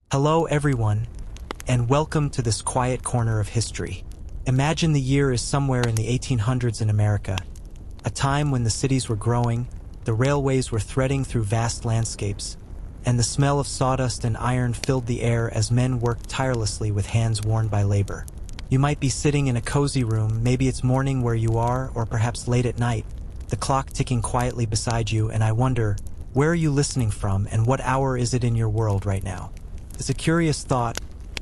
Hello everyone, and welcome to this quiet corner of history. Imagine the year is somewhere in the 1800s in America, a time when the cities were growing, the railways were threading through vast landscapes, and the smell of sawdust and iron filled the air as men worked tirelessly with hands worn by labor. You might be sitting in a cozy room, maybe it's morning where you are, or perhaps late at night, the clock ticking quietly beside you, and I wonder, where are you listening from and what hour is it in your world right now? It's a curious thought,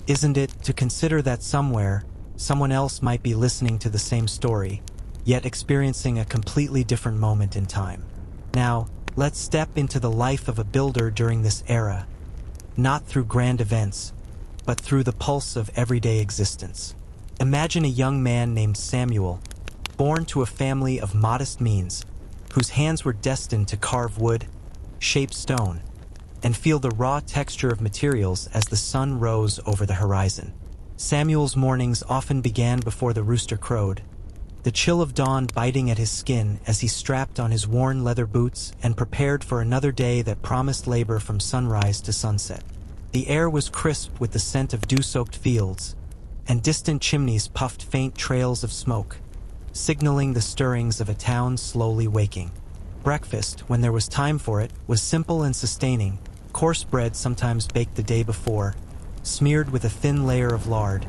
isn't it, to consider that somewhere, someone else might be listening to the same story, yet experiencing a completely different moment in time. Now, let's step into the life of a builder during this era, not through grand events, but through the pulse of everyday existence. Imagine a young man named Samuel, born to a family of modest means, whose hands were destined to carve wood, shape stone, and feel the raw texture of materials as the sun rose over the horizon. Samuel's mornings often began before the rooster crowed, the chill of dawn biting at his skin as he strapped on his worn leather boots and prepared for another day that promised labor from sunrise to sunset. The air was crisp with the scent of dew-soaked fields, and distant chimneys puffed faint trails of smoke, signaling the stirrings of a town slowly waking. Breakfast, when there was time for it, was simple and sustaining, coarse bread sometimes baked the day before, smeared with a thin layer of lard,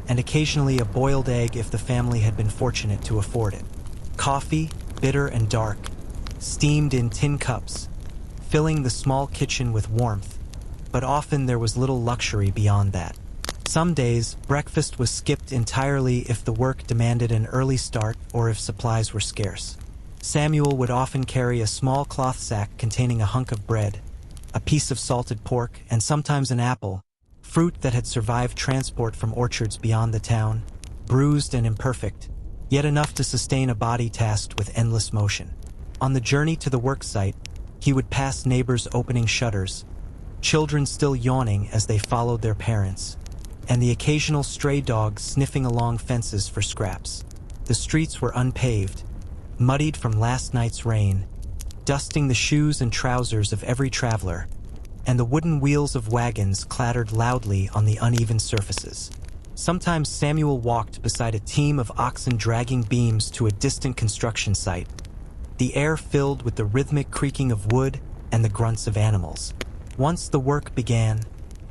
and occasionally a boiled egg if the family had been fortunate to afford it. Coffee, bitter and dark, steamed in tin cups, filling the small kitchen with warmth, but often there was little luxury beyond that. Some days, breakfast was skipped entirely if the work demanded an early start or if supplies were scarce. Samuel would often carry a small cloth sack containing a hunk of bread, a piece of salted pork, and sometimes an apple, fruit that had survived transport from orchards beyond the town, bruised and imperfect, yet enough to sustain a body tasked with endless motion. On the journey to the work site, he would pass neighbors opening shutters, children still yawning as they followed their parents, and the occasional stray dog sniffing along fences for scraps. The streets were unpaved, muddied from last night's rain, dusting the shoes and trousers of every traveler, and the wooden wheels of wagons clattered loudly on the uneven surfaces. Sometimes Samuel walked beside a team of oxen dragging beams to a distant construction site, the air filled with the rhythmic creaking of wood and the grunts of animals. Once the work began,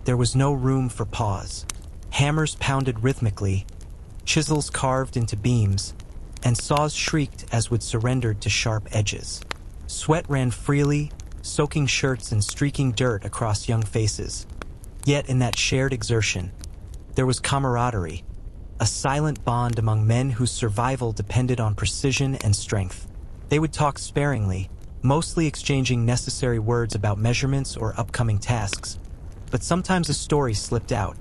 there was no room for pause. Hammers pounded rhythmically, chisels carved into beams, and saws shrieked as wood surrendered to sharp edges. Sweat ran freely, soaking shirts and streaking dirt across young faces. Yet in that shared exertion, there was camaraderie, a silent bond among men whose survival depended on precision and strength. They would talk sparingly, mostly exchanging necessary words about measurements or upcoming tasks, but sometimes a story slipped out.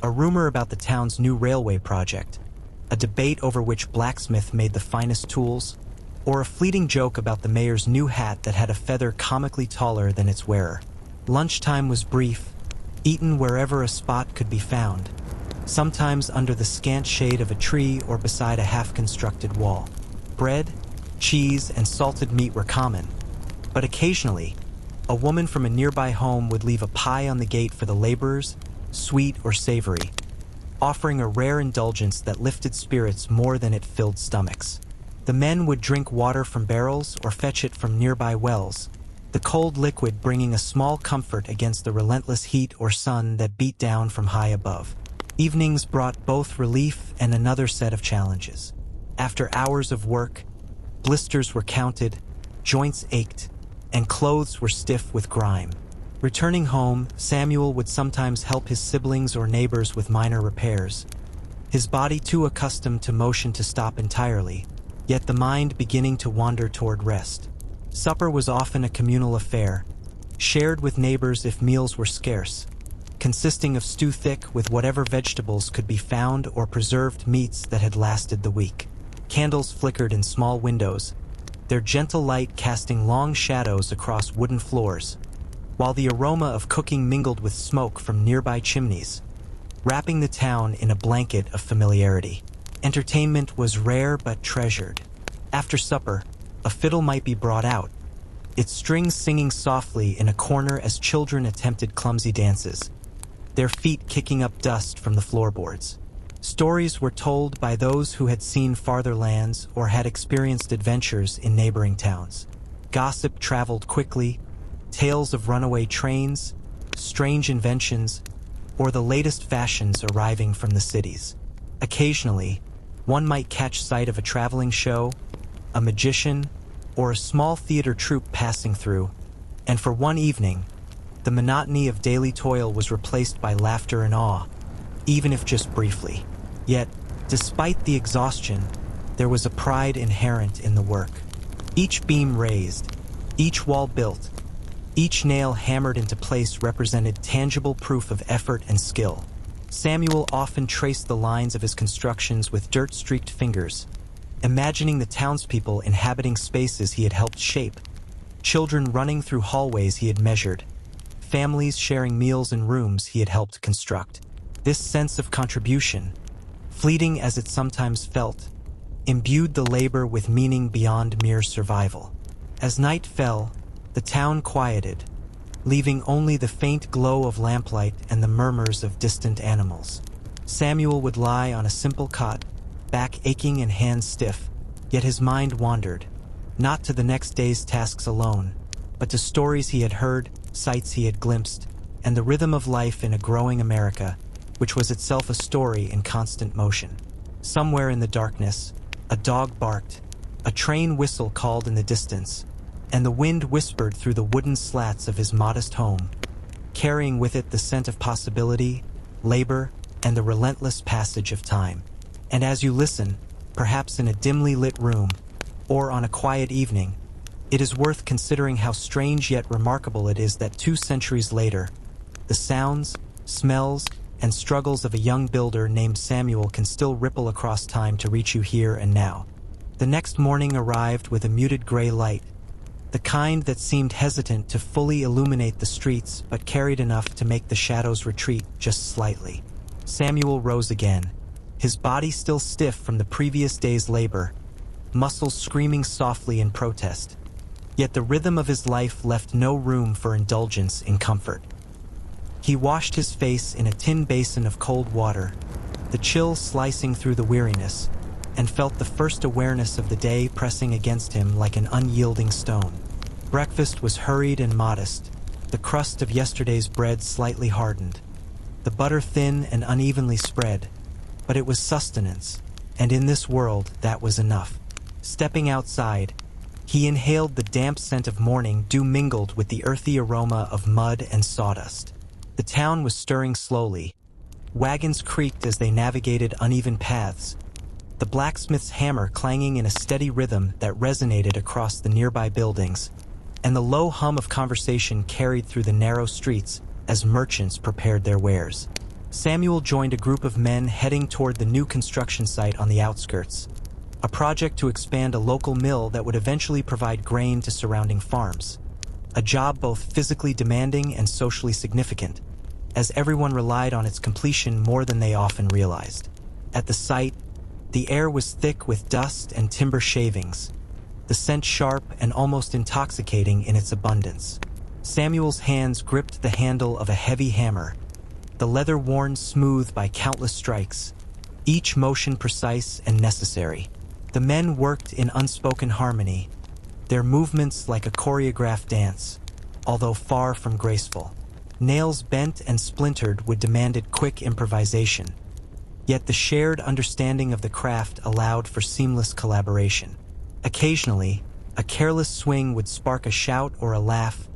A rumor about the town's new railway project, a debate over which blacksmith made the finest tools, or a fleeting joke about the mayor's new hat that had a feather comically taller than its wearer. Lunchtime was brief, eaten wherever a spot could be found, sometimes under the scant shade of a tree or beside a half-constructed wall. Bread, cheese, and salted meat were common, but occasionally, a woman from a nearby home would leave a pie on the gate for the laborers, sweet or savory, offering a rare indulgence that lifted spirits more than it filled stomachs. The men would drink water from barrels or fetch it from nearby wells, the cold liquid bringing a small comfort against the relentless heat or sun that beat down from high above. Evenings brought both relief and another set of challenges. After hours of work, blisters were counted, joints ached, and clothes were stiff with grime. Returning home, Samuel would sometimes help his siblings or neighbors with minor repairs, his body too accustomed to motion to stop entirely, yet the mind beginning to wander toward rest. Supper was often a communal affair, shared with neighbors if meals were scarce, consisting of stew thick with whatever vegetables could be found or preserved meats that had lasted the week. Candles flickered in small windows, their gentle light casting long shadows across wooden floors, while the aroma of cooking mingled with smoke from nearby chimneys, wrapping the town in a blanket of familiarity. Entertainment was rare but treasured. After supper, a fiddle might be brought out, its strings singing softly in a corner as children attempted clumsy dances. their feet kicking up dust from the floorboards. Stories were told by those who had seen farther lands or had experienced adventures in neighboring towns. Gossip traveled quickly, tales of runaway trains, strange inventions, or the latest fashions arriving from the cities. Occasionally, one might catch sight of a traveling show, a magician, or a small theater troupe passing through, and for one evening, the monotony of daily toil was replaced by laughter and awe, even if just briefly. Yet, despite the exhaustion, there was a pride inherent in the work. Each beam raised, each wall built, each nail hammered into place represented tangible proof of effort and skill. Samuel often traced the lines of his constructions with dirt-streaked fingers, imagining the townspeople inhabiting spaces he had helped shape, children running through hallways he had measured, families sharing meals in rooms he had helped construct. This sense of contribution, fleeting as it sometimes felt, imbued the labor with meaning beyond mere survival. As night fell, the town quieted, leaving only the faint glow of lamplight and the murmurs of distant animals. Samuel would lie on a simple cot, back aching and hands stiff, yet his mind wandered, not to the next day's tasks alone, but to stories he had heard, sights he had glimpsed, and the rhythm of life in a growing America, which was itself a story in constant motion. Somewhere in the darkness, a dog barked, a train whistle called in the distance, and the wind whispered through the wooden slats of his modest home, carrying with it the scent of possibility, labor, and the relentless passage of time. And as you listen, perhaps in a dimly lit room, or on a quiet evening, it is worth considering how strange yet remarkable it is that 2 centuries later, the sounds, smells, and struggles of a young builder named Samuel can still ripple across time to reach you here and now. The next morning arrived with a muted gray light, the kind that seemed hesitant to fully illuminate the streets but carried enough to make the shadows retreat just slightly. Samuel rose again, his body still stiff from the previous day's labor, muscles screaming softly in protest. Yet the rhythm of his life left no room for indulgence in comfort. He washed his face in a tin basin of cold water, the chill slicing through the weariness, and felt the first awareness of the day pressing against him like an unyielding stone. Breakfast was hurried and modest, the crust of yesterday's bread slightly hardened, the butter thin and unevenly spread, but it was sustenance, and in this world that was enough. Stepping outside, he inhaled the damp scent of morning dew mingled with the earthy aroma of mud and sawdust. The town was stirring slowly. Wagons creaked as they navigated uneven paths, the blacksmith's hammer clanging in a steady rhythm that resonated across the nearby buildings, and the low hum of conversation carried through the narrow streets as merchants prepared their wares. Samuel joined a group of men heading toward the new construction site on the outskirts, a project to expand a local mill that would eventually provide grain to surrounding farms, a job both physically demanding and socially significant, as everyone relied on its completion more than they often realized. At the site, the air was thick with dust and timber shavings, the scent sharp and almost intoxicating in its abundance. Samuel's hands gripped the handle of a heavy hammer, the leather worn smooth by countless strikes, each motion precise and necessary. The men worked in unspoken harmony, their movements like a choreographed dance, although far from graceful. Nails bent and splintered would demanded quick improvisation, yet the shared understanding of the craft allowed for seamless collaboration. Occasionally, a careless swing would spark a shout or a laugh,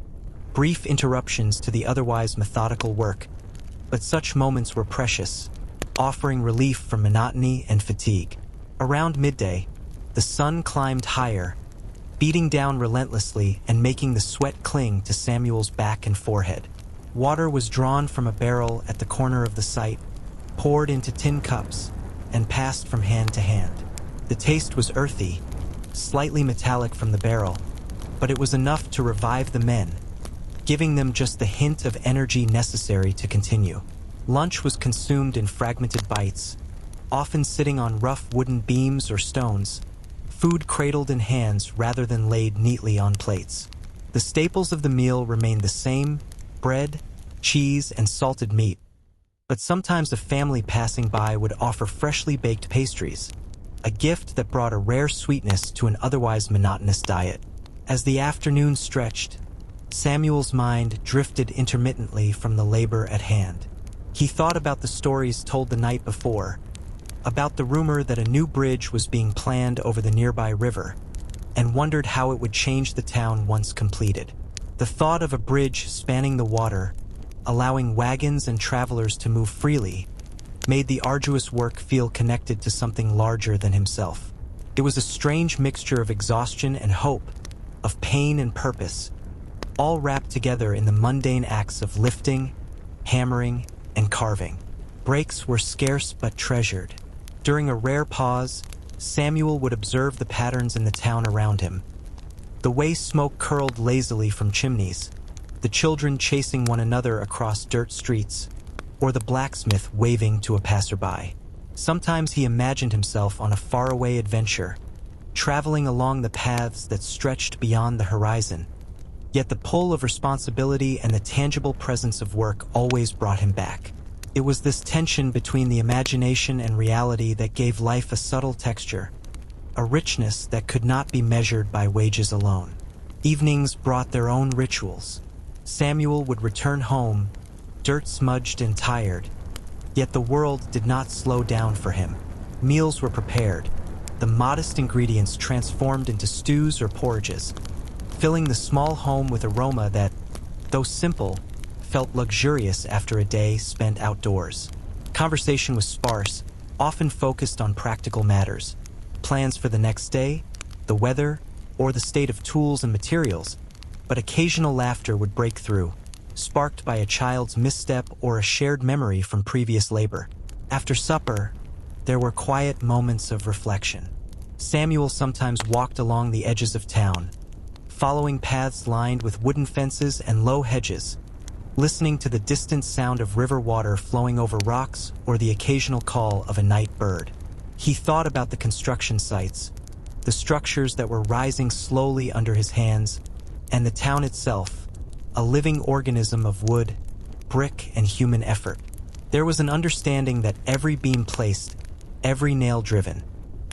brief interruptions to the otherwise methodical work, but such moments were precious, offering relief from monotony and fatigue. Around midday, the sun climbed higher, beating down relentlessly and making the sweat cling to Samuel's back and forehead. Water was drawn from a barrel at the corner of the site, poured into tin cups, and passed from hand to hand. The taste was earthy, slightly metallic from the barrel, but it was enough to revive the men, giving them just the hint of energy necessary to continue. Lunch was consumed in fragmented bites, often sitting on rough wooden beams or stones, food cradled in hands rather than laid neatly on plates. The staples of the meal remained the same: bread, cheese, and salted meat, But sometimes a family passing by would offer freshly baked pastries, a gift that brought a rare sweetness to an otherwise monotonous diet. As the afternoon stretched, Samuel's mind drifted intermittently from the labor at hand. He thought about the stories told the night before, about the rumor that a new bridge was being planned over the nearby river, and wondered how it would change the town once completed. The thought of a bridge spanning the water, allowing wagons and travelers to move freely, made the arduous work feel connected to something larger than himself. It was a strange mixture of exhaustion and hope, of pain and purpose, all wrapped together in the mundane acts of lifting, hammering, and carving. Breaks were scarce but treasured. During a rare pause, Samuel would observe the patterns in the town around him. The way smoke curled lazily from chimneys, the children chasing one another across dirt streets, or the blacksmith waving to a passerby. Sometimes he imagined himself on a faraway adventure, traveling along the paths that stretched beyond the horizon. Yet the pull of responsibility and the tangible presence of work always brought him back. It was this tension between the imagination and reality that gave life a subtle texture, a richness that could not be measured by wages alone. Evenings brought their own rituals. Samuel would return home, dirt-smudged and tired, yet the world did not slow down for him. Meals were prepared, the modest ingredients transformed into stews or porridges, filling the small home with aroma that, though simple, felt luxurious after a day spent outdoors. Conversation was sparse, often focused on practical matters, plans for the next day, the weather, or the state of tools and materials, but occasional laughter would break through, sparked by a child's misstep or a shared memory from previous labor. After supper, there were quiet moments of reflection. Samuel sometimes walked along the edges of town, following paths lined with wooden fences and low hedges, listening to the distant sound of river water flowing over rocks or the occasional call of a night bird. He thought about the construction sites, the structures that were rising slowly under his hands, and the town itself, a living organism of wood, brick, and human effort. There was an understanding that every beam placed, every nail driven,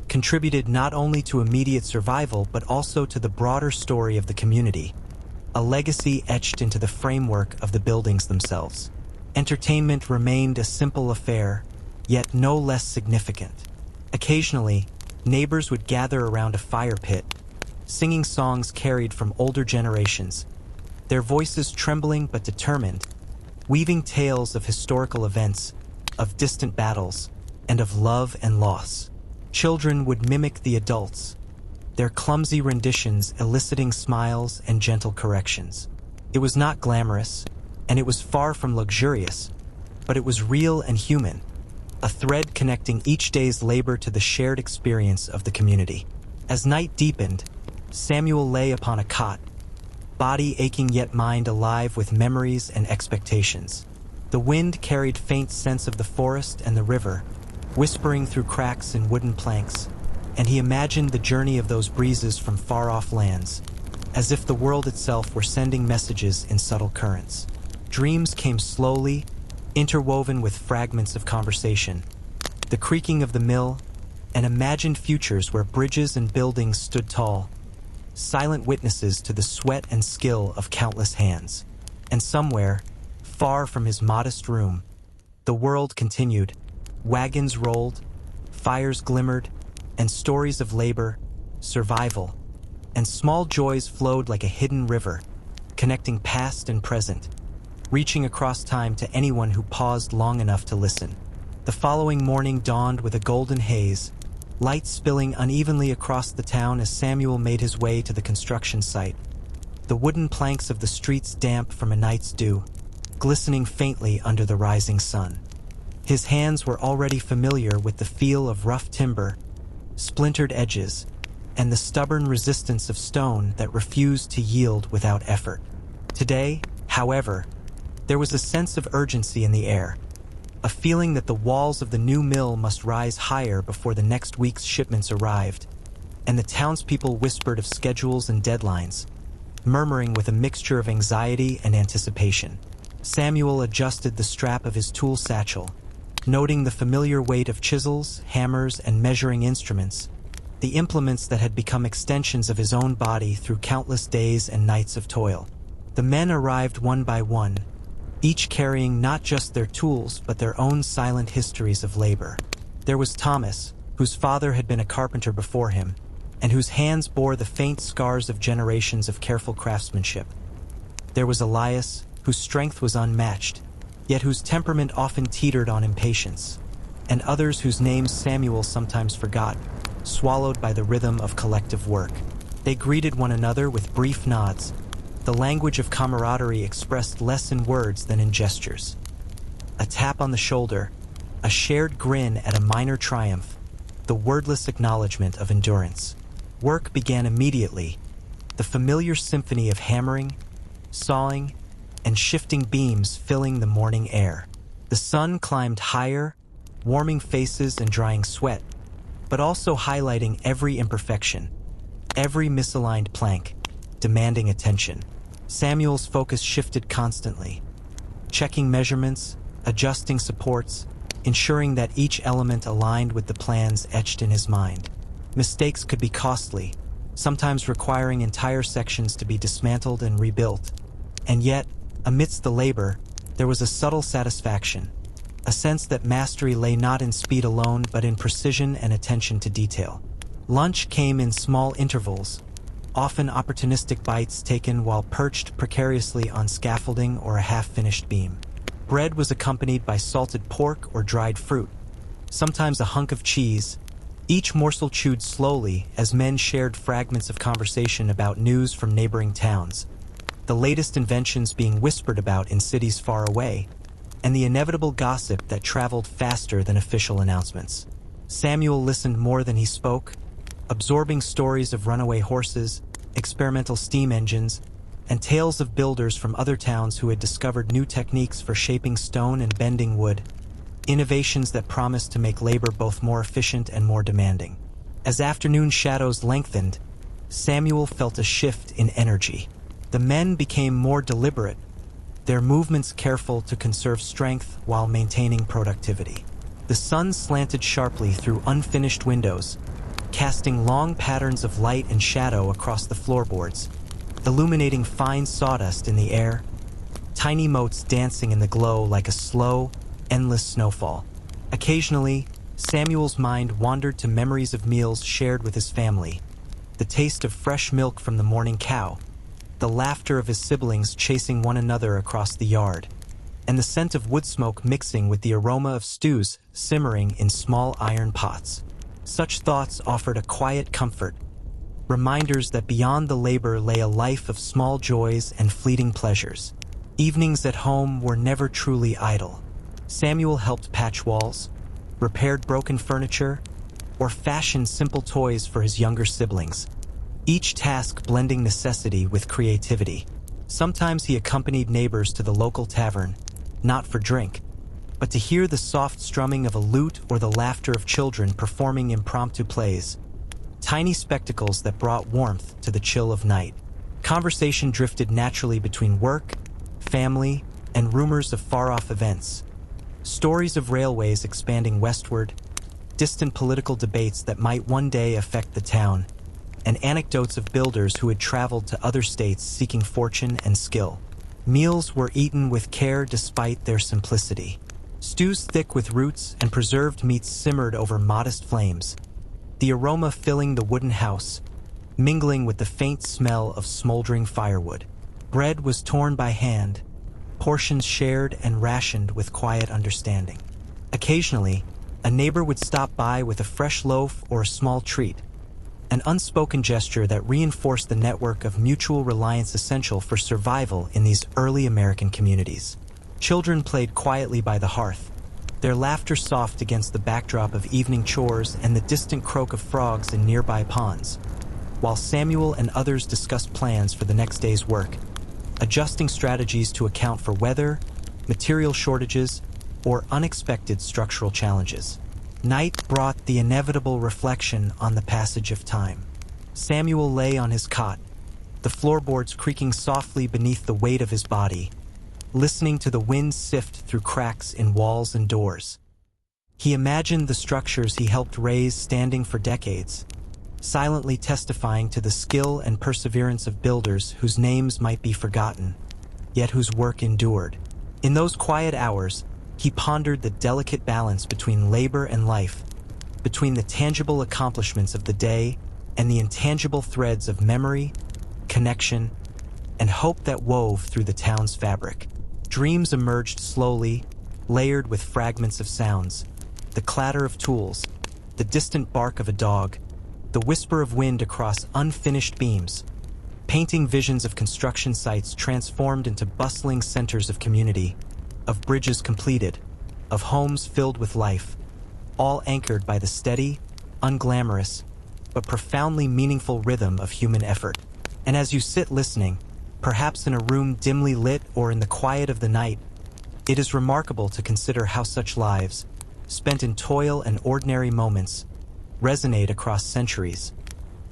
contributed not only to immediate survival but also to the broader story of the community, a legacy etched into the framework of the buildings themselves. Entertainment remained a simple affair, yet no less significant. Occasionally, neighbors would gather around a fire pit, singing songs carried from older generations, their voices trembling but determined, weaving tales of historical events, of distant battles, and of love and loss. Children would mimic the adults, their clumsy renditions eliciting smiles and gentle corrections. It was not glamorous, and it was far from luxurious, but it was real and human, a thread connecting each day's labor to the shared experience of the community. As night deepened, Samuel lay upon a cot, body aching yet mind alive with memories and expectations. The wind carried faint scents of the forest and the river, whispering through cracks in wooden planks, and he imagined the journey of those breezes from far-off lands, as if the world itself were sending messages in subtle currents. Dreams came slowly, interwoven with fragments of conversation, the creaking of the mill, and imagined futures where bridges and buildings stood tall, silent witnesses to the sweat and skill of countless hands. And somewhere, far from his modest room, the world continued. Wagons rolled, fires glimmered, and stories of labor, survival, and small joys flowed like a hidden river, connecting past and present, reaching across time to anyone who paused long enough to listen. The following morning dawned with a golden haze, light spilling unevenly across the town as Samuel made his way to the construction site, the wooden planks of the streets damp from a night's dew, glistening faintly under the rising sun. His hands were already familiar with the feel of rough timber, splintered edges, and the stubborn resistance of stone that refused to yield without effort. Today, however, there was a sense of urgency in the air, a feeling that the walls of the new mill must rise higher before the next week's shipments arrived, and the townspeople whispered of schedules and deadlines, murmuring with a mixture of anxiety and anticipation. Samuel adjusted the strap of his tool satchel, noting the familiar weight of chisels, hammers, and measuring instruments, the implements that had become extensions of his own body through countless days and nights of toil. The men arrived one by one, each carrying not just their tools but their own silent histories of labor. There was Thomas, whose father had been a carpenter before him, and whose hands bore the faint scars of generations of careful craftsmanship. There was Elias, whose strength was unmatched, yet whose temperament often teetered on impatience, and others whose names Samuel sometimes forgot, swallowed by the rhythm of collective work. They greeted one another with brief nods. The language of camaraderie expressed less in words than in gestures. A tap on the shoulder, a shared grin at a minor triumph, the wordless acknowledgement of endurance. Work began immediately, the familiar symphony of hammering, sawing, and shifting beams filling the morning air. The sun climbed higher, warming faces and drying sweat, but also highlighting every imperfection, every misaligned plank, demanding attention. Samuel's focus shifted constantly, checking measurements, adjusting supports, ensuring that each element aligned with the plans etched in his mind. Mistakes could be costly, sometimes requiring entire sections to be dismantled and rebuilt. And yet, amidst the labor, there was a subtle satisfaction, a sense that mastery lay not in speed alone but in precision and attention to detail. Lunch came in small intervals, often opportunistic bites taken while perched precariously on scaffolding or a half-finished beam. Bread was accompanied by salted pork or dried fruit, sometimes a hunk of cheese, each morsel chewed slowly as men shared fragments of conversation about news from neighboring towns, the latest inventions being whispered about in cities far away, and the inevitable gossip that traveled faster than official announcements. Samuel listened more than he spoke, absorbing stories of runaway horses, experimental steam engines, and tales of builders from other towns who had discovered new techniques for shaping stone and bending wood, innovations that promised to make labor both more efficient and more demanding. As afternoon shadows lengthened, Samuel felt a shift in energy. The men became more deliberate, their movements careful to conserve strength while maintaining productivity. The sun slanted sharply through unfinished windows, casting long patterns of light and shadow across the floorboards, illuminating fine sawdust in the air, tiny motes dancing in the glow like a slow, endless snowfall. Occasionally, Samuel's mind wandered to memories of meals shared with his family, the taste of fresh milk from the morning cow, the laughter of his siblings chasing one another across the yard, and the scent of wood smoke mixing with the aroma of stews simmering in small iron pots. Such thoughts offered a quiet comfort, reminders that beyond the labor lay a life of small joys and fleeting pleasures. Evenings at home were never truly idle. Samuel helped patch walls, repaired broken furniture, or fashioned simple toys for his younger siblings, each task blending necessity with creativity. Sometimes he accompanied neighbors to the local tavern, not for drink, but to hear the soft strumming of a lute or the laughter of children performing impromptu plays, tiny spectacles that brought warmth to the chill of night. Conversation drifted naturally between work, family, and rumors of far-off events, stories of railways expanding westward, distant political debates that might one day affect the town, and anecdotes of builders who had traveled to other states seeking fortune and skill. Meals were eaten with care despite their simplicity. Stews thick with roots and preserved meats simmered over modest flames, the aroma filling the wooden house, mingling with the faint smell of smoldering firewood. Bread was torn by hand, portions shared and rationed with quiet understanding. Occasionally, a neighbor would stop by with a fresh loaf or a small treat, an unspoken gesture that reinforced the network of mutual reliance essential for survival in these early American communities. Children played quietly by the hearth, their laughter soft against the backdrop of evening chores and the distant croak of frogs in nearby ponds, while Samuel and others discussed plans for the next day's work, adjusting strategies to account for weather, material shortages, or unexpected structural challenges. Night brought the inevitable reflection on the passage of time. Samuel lay on his cot, the floorboards creaking softly beneath the weight of his body, listening to the wind sift through cracks in walls and doors. He imagined the structures he helped raise standing for decades, silently testifying to the skill and perseverance of builders whose names might be forgotten, yet whose work endured. In those quiet hours, he pondered the delicate balance between labor and life, between the tangible accomplishments of the day and the intangible threads of memory, connection, and hope that wove through the town's fabric. Dreams emerged slowly, layered with fragments of sounds: the clatter of tools, the distant bark of a dog, the whisper of wind across unfinished beams, painting visions of construction sites transformed into bustling centers of community, of bridges completed, of homes filled with life, all anchored by the steady, unglamorous, but profoundly meaningful rhythm of human effort. And as you sit listening, perhaps in a room dimly lit or in the quiet of the night, it is remarkable to consider how such lives, spent in toil and ordinary moments, resonate across centuries,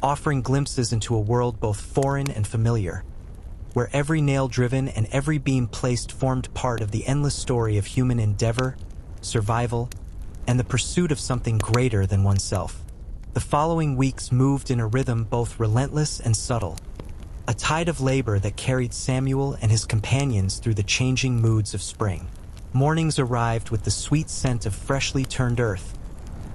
offering glimpses into a world both foreign and familiar, where every nail driven and every beam placed formed part of the endless story of human endeavor, survival, and the pursuit of something greater than oneself. The following weeks moved in a rhythm both relentless and subtle, a tide of labor that carried Samuel and his companions through the changing moods of spring. Mornings arrived with the sweet scent of freshly turned earth,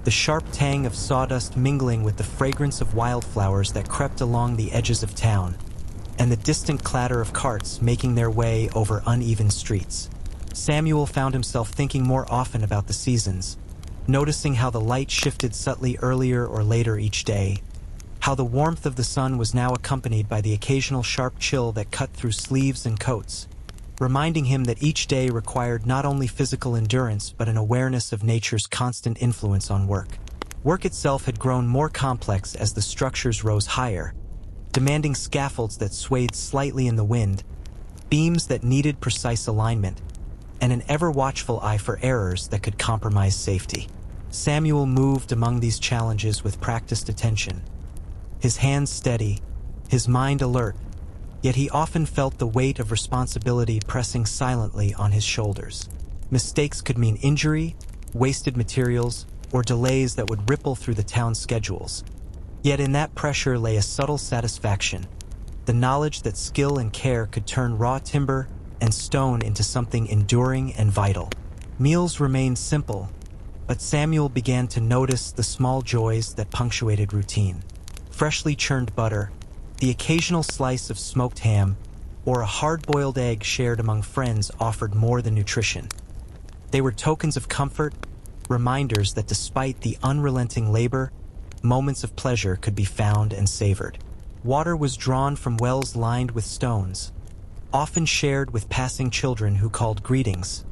the sharp tang of sawdust mingling with the fragrance of wildflowers that crept along the edges of town, and the distant clatter of carts making their way over uneven streets. Samuel found himself thinking more often about the seasons, noticing how the light shifted subtly earlier or later each day, how the warmth of the sun was now accompanied by the occasional sharp chill that cut through sleeves and coats, reminding him that each day required not only physical endurance but an awareness of nature's constant influence on work. Work itself had grown more complex as the structures rose higher, demanding scaffolds that swayed slightly in the wind, beams that needed precise alignment, and an ever-watchful eye for errors that could compromise safety. Samuel moved among these challenges with practiced attention, his hands steady, his mind alert, yet he often felt the weight of responsibility pressing silently on his shoulders. Mistakes could mean injury, wasted materials, or delays that would ripple through the town's schedules. Yet in that pressure lay a subtle satisfaction, the knowledge that skill and care could turn raw timber and stone into something enduring and vital. Meals remained simple, but Samuel began to notice the small joys that punctuated routine. Freshly churned butter, the occasional slice of smoked ham, or a hard-boiled egg shared among friends offered more than nutrition. They were tokens of comfort, reminders that despite the unrelenting labor, moments of pleasure could be found and savored. Water was drawn from wells lined with stones, often shared with passing children who called greetings,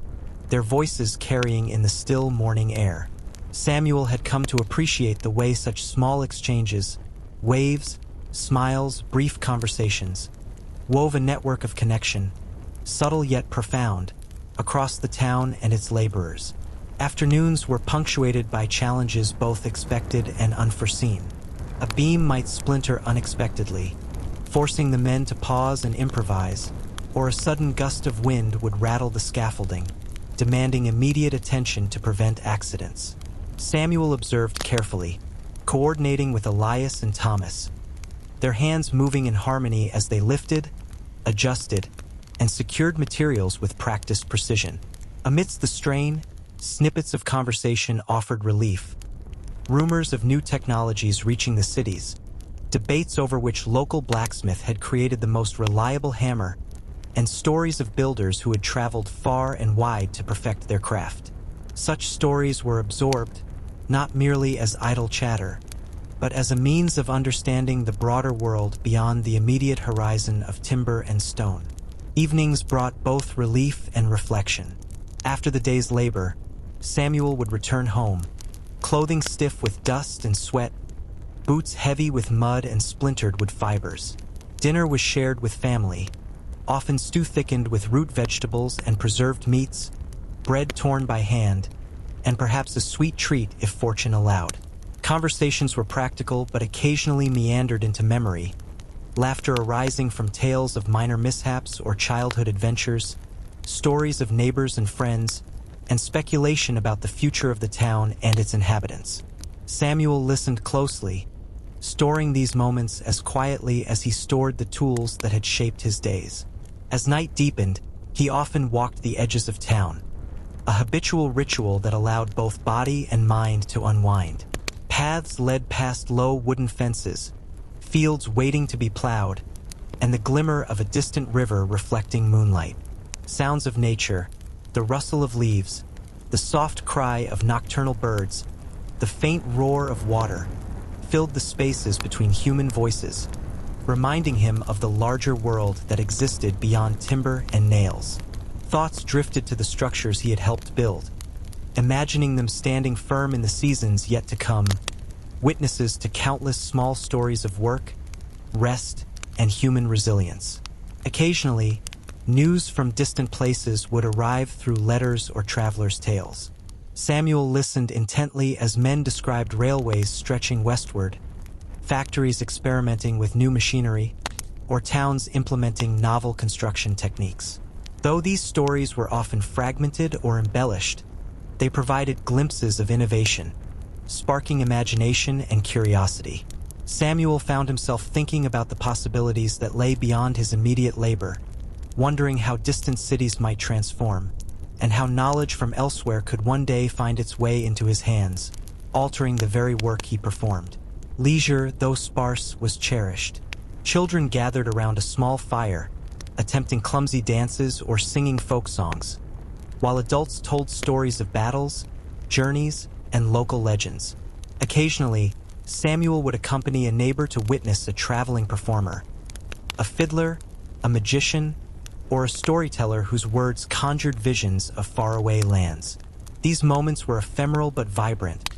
their voices carrying in the still morning air. Samuel had come to appreciate the way such small exchanges, waves, smiles, brief conversations, wove a network of connection, subtle yet profound, across the town and its laborers. Afternoons were punctuated by challenges both expected and unforeseen. A beam might splinter unexpectedly, forcing the men to pause and improvise, or a sudden gust of wind would rattle the scaffolding, demanding immediate attention to prevent accidents. Samuel observed carefully, coordinating with Elias and Thomas, their hands moving in harmony as they lifted, adjusted, and secured materials with practiced precision. Amidst the strain, snippets of conversation offered relief. Rumors of new technologies reaching the cities, debates over which local blacksmith had created the most reliable hammer, and stories of builders who had traveled far and wide to perfect their craft. Such stories were absorbed, not merely as idle chatter, but as a means of understanding the broader world beyond the immediate horizon of timber and stone. Evenings brought both relief and reflection. After the day's labor, Samuel would return home, clothing stiff with dust and sweat, boots heavy with mud and splintered with fibers. Dinner was shared with family, often stew thickened with root vegetables and preserved meats, bread torn by hand, and perhaps a sweet treat if fortune allowed. Conversations were practical but occasionally meandered into memory, laughter arising from tales of minor mishaps or childhood adventures, stories of neighbors and friends, and speculation about the future of the town and its inhabitants. Samuel listened closely, storing these moments as quietly as he stored the tools that had shaped his days. As night deepened, he often walked the edges of town, a habitual ritual that allowed both body and mind to unwind. Paths led past low wooden fences, fields waiting to be plowed, and the glimmer of a distant river reflecting moonlight. Sounds of nature, the rustle of leaves, the soft cry of nocturnal birds, the faint roar of water, filled the spaces between human voices, reminding him of the larger world that existed beyond timber and nails. Thoughts drifted to the structures he had helped build, imagining them standing firm in the seasons yet to come, witnesses to countless small stories of work, rest, and human resilience. Occasionally, news from distant places would arrive through letters or travelers' tales. Samuel listened intently as men described railways stretching westward, factories experimenting with new machinery, or towns implementing novel construction techniques. Though these stories were often fragmented or embellished, they provided glimpses of innovation, sparking imagination and curiosity. Samuel found himself thinking about the possibilities that lay beyond his immediate labor, wondering how distant cities might transform, and how knowledge from elsewhere could one day find its way into his hands, altering the very work he performed. Leisure, though sparse, was cherished. Children gathered around a small fire, attempting clumsy dances or singing folk songs, while adults told stories of battles, journeys, and local legends. Occasionally, Samuel would accompany a neighbor to witness a traveling performer, a fiddler, a magician, or a storyteller whose words conjured visions of faraway lands. These moments were ephemeral but vibrant,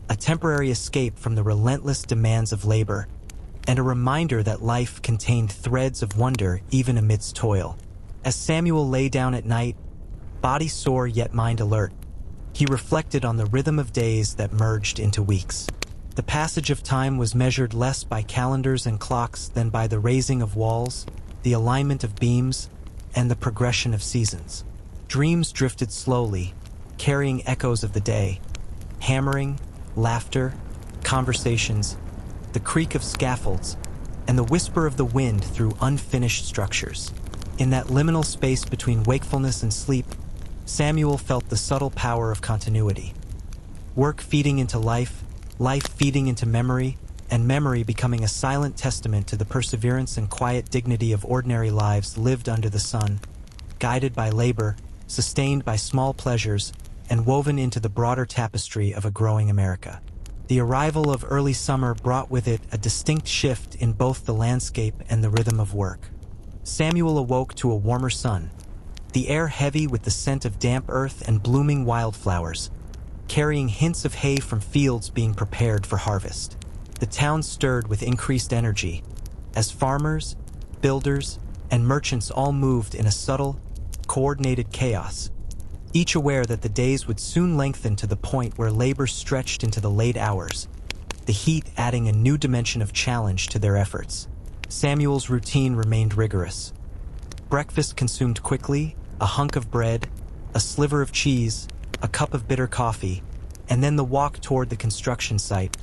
a temporary escape from the relentless demands of labor, and a reminder that life contained threads of wonder even amidst toil. As Samuel lay down at night, body sore yet mind alert, he reflected on the rhythm of days that merged into weeks. The passage of time was measured less by calendars and clocks than by the raising of walls, the alignment of beams, and the progression of seasons. Dreams drifted slowly, carrying echoes of the day, hammering, laughter, conversations, the creak of scaffolds, and the whisper of the wind through unfinished structures. In that liminal space between wakefulness and sleep, Samuel felt the subtle power of continuity. Work feeding into life, life feeding into memory, and memory becoming a silent testament to the perseverance and quiet dignity of ordinary lives lived under the sun, guided by labor, sustained by small pleasures, and woven into the broader tapestry of a growing America. The arrival of early summer brought with it a distinct shift in both the landscape and the rhythm of work. Samuel awoke to a warmer sun, the air heavy with the scent of damp earth and blooming wildflowers, carrying hints of hay from fields being prepared for harvest. The town stirred with increased energy, as farmers, builders, and merchants all moved in a subtle, coordinated chaos, each aware that the days would soon lengthen to the point where labor stretched into the late hours, the heat adding a new dimension of challenge to their efforts. Samuel's routine remained rigorous. Breakfast consumed quickly, a hunk of bread, a sliver of cheese, a cup of bitter coffee, and then the walk toward the construction site,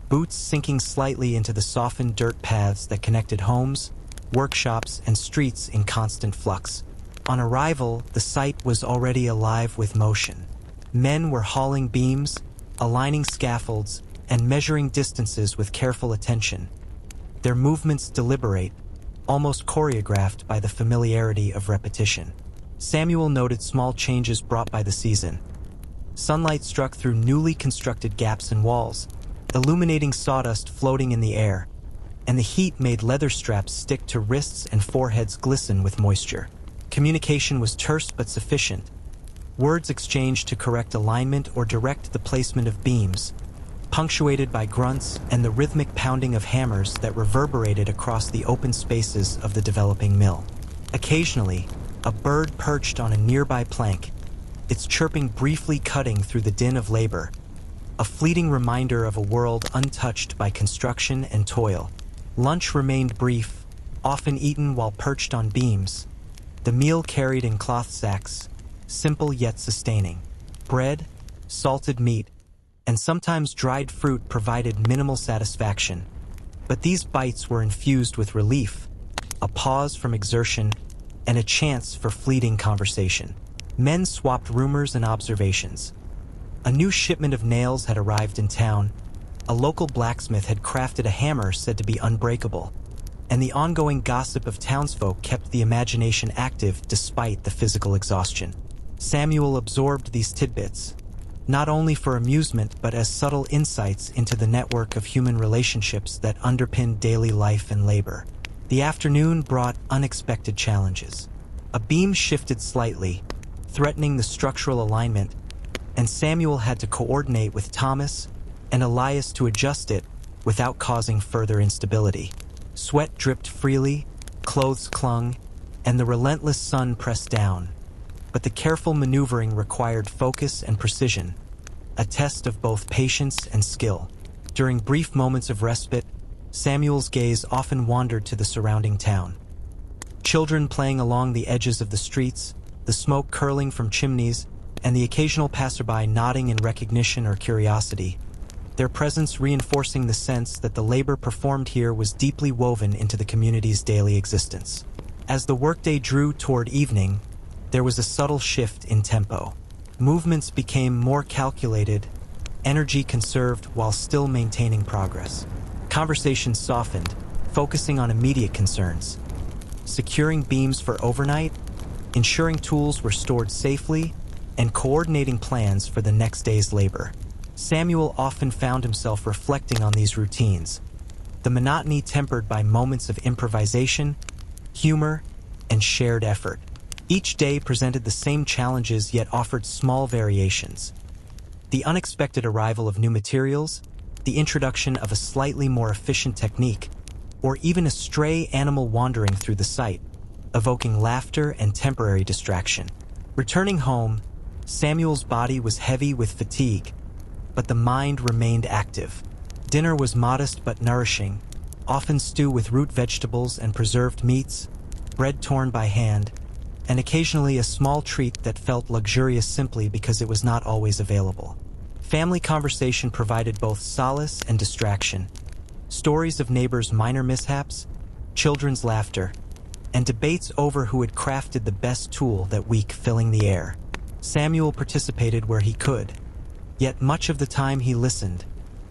boots sinking slightly into the softened dirt paths that connected homes, workshops, and streets in constant flux. On arrival, the site was already alive with motion. Men were hauling beams, aligning scaffolds, and measuring distances with careful attention, their movements deliberate, almost choreographed by the familiarity of repetition. Samuel noted small changes brought by the season. Sunlight struck through newly constructed gaps in walls, illuminating sawdust floating in the air, and the heat made leather straps stick to wrists and foreheads glisten with moisture. Communication was terse but sufficient. Words exchanged to correct alignment or direct the placement of beams, punctuated by grunts and the rhythmic pounding of hammers that reverberated across the open spaces of the developing mill. Occasionally, a bird perched on a nearby plank, its chirping briefly cutting through the din of labor, a fleeting reminder of a world untouched by construction and toil. Lunch remained brief, often eaten while perched on beams, The meal carried in cloth sacks, simple yet sustaining. Bread, salted meat, and sometimes dried fruit provided minimal satisfaction. But these bites were infused with relief, a pause from exertion, and a chance for fleeting conversation. Men swapped rumors and observations. A new shipment of nails had arrived in town. A local blacksmith had crafted a hammer said to be unbreakable, and the ongoing gossip of townsfolk kept the imagination active despite the physical exhaustion. Samuel absorbed these tidbits, not only for amusement but as subtle insights into the network of human relationships that underpin daily life and labor. The afternoon brought unexpected challenges. A beam shifted slightly, threatening the structural alignment, and Samuel had to coordinate with Thomas and Elias to adjust it without causing further instability. Sweat dripped freely, clothes clung, and the relentless sun pressed down. But the careful maneuvering required focus and precision, a test of both patience and skill. During brief moments of respite, Samuel's gaze often wandered to the surrounding town. Children playing along the edges of the streets, the smoke curling from chimneys, and the occasional passerby nodding in recognition or curiosity, their presence reinforcing the sense that the labor performed here was deeply woven into the community's daily existence. As the workday drew toward evening, there was a subtle shift in tempo. Movements became more calculated, energy conserved while still maintaining progress. Conversations softened, focusing on immediate concerns, securing beams for overnight, ensuring tools were stored safely, and coordinating plans for the next day's labor. Samuel often found himself reflecting on these routines, the monotony tempered by moments of improvisation, humor, and shared effort. Each day presented the same challenges yet offered small variations. The unexpected arrival of new materials, the introduction of a slightly more efficient technique, or even a stray animal wandering through the site, evoking laughter and temporary distraction. Returning home, Samuel's body was heavy with fatigue, but the mind remained active. Dinner was modest but nourishing, often stew with root vegetables and preserved meats, bread torn by hand, and occasionally a small treat that felt luxurious simply because it was not always available. Family conversation provided both solace and distraction. Stories of neighbors' minor mishaps, children's laughter, and debates over who had crafted the best tool that week filling the air. Samuel participated where he could, yet much of the time he listened,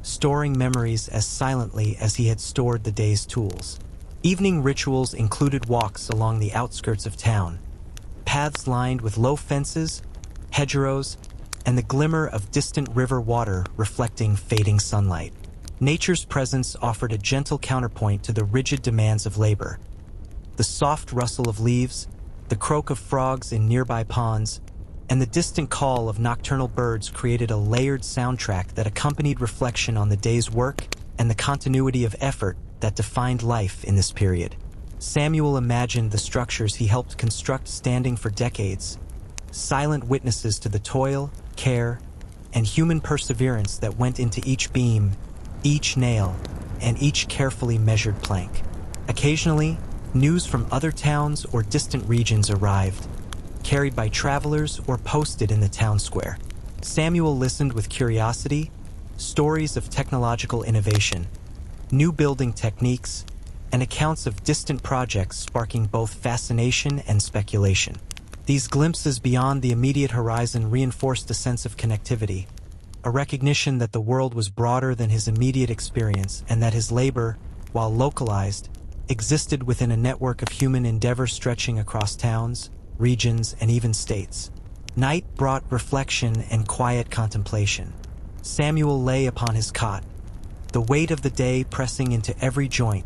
storing memories as silently as he had stored the day's tools. Evening rituals included walks along the outskirts of town, paths lined with low fences, hedgerows, and the glimmer of distant river water reflecting fading sunlight. Nature's presence offered a gentle counterpoint to the rigid demands of labor. The soft rustle of leaves, the croak of frogs in nearby ponds, and the distant call of nocturnal birds created a layered soundtrack that accompanied reflection on the day's work and the continuity of effort that defined life in this period. Samuel imagined the structures he helped construct standing for decades, silent witnesses to the toil, care, and human perseverance that went into each beam, each nail, and each carefully measured plank. Occasionally, news from other towns or distant regions arrived, carried by travelers or posted in the town square. Samuel listened with curiosity, stories of technological innovation, new building techniques, and accounts of distant projects sparking both fascination and speculation. These glimpses beyond the immediate horizon reinforced a sense of connectivity, a recognition that the world was broader than his immediate experience and that his labor, while localized, existed within a network of human endeavor stretching across towns, regions, and even states. Night brought reflection and quiet contemplation. Samuel lay upon his cot, the weight of the day pressing into every joint,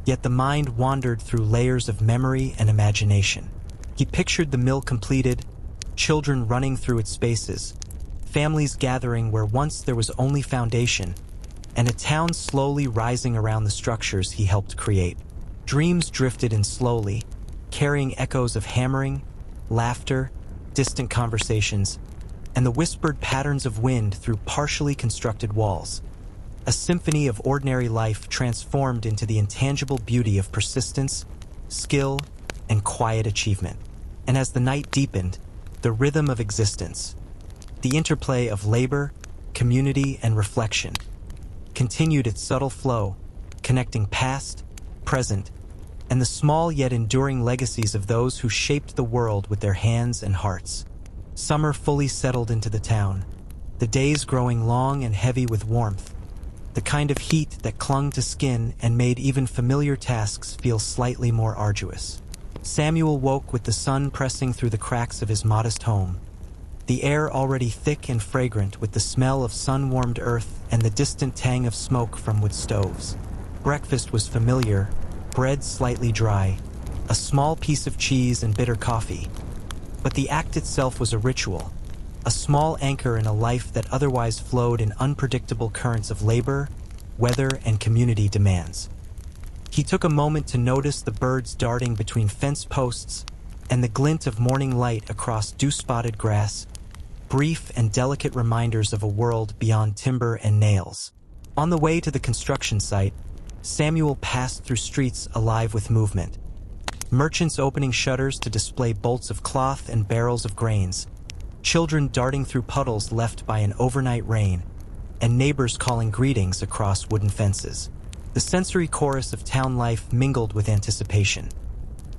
yet the mind wandered through layers of memory and imagination. He pictured the mill completed, children running through its spaces, families gathering where once there was only foundation, and a town slowly rising around the structures he helped create. Dreams drifted in slowly, carrying echoes of hammering, laughter, distant conversations, and the whispered patterns of wind through partially constructed walls. A symphony of ordinary life transformed into the intangible beauty of persistence, skill, and quiet achievement. And as the night deepened, the rhythm of existence, the interplay of labor, community, and reflection, continued its subtle flow, connecting past, present, and the small yet enduring legacies of those who shaped the world with their hands and hearts. Summer fully settled into the town, the days growing long and heavy with warmth, the kind of heat that clung to skin and made even familiar tasks feel slightly more arduous. Samuel woke with the sun pressing through the cracks of his modest home, the air already thick and fragrant with the smell of sun-warmed earth and the distant tang of smoke from wood stoves. Breakfast was familiar, bread slightly dry, a small piece of cheese and bitter coffee. But the act itself was a ritual, a small anchor in a life that otherwise flowed in unpredictable currents of labor, weather, and community demands. He took a moment to notice the birds darting between fence posts and the glint of morning light across dew-spotted grass, brief and delicate reminders of a world beyond timber and nails. On the way to the construction site, Samuel passed through streets alive with movement. Merchants opening shutters to display bolts of cloth and barrels of grains, children darting through puddles left by an overnight rain, and neighbors calling greetings across wooden fences. The sensory chorus of town life mingled with anticipation.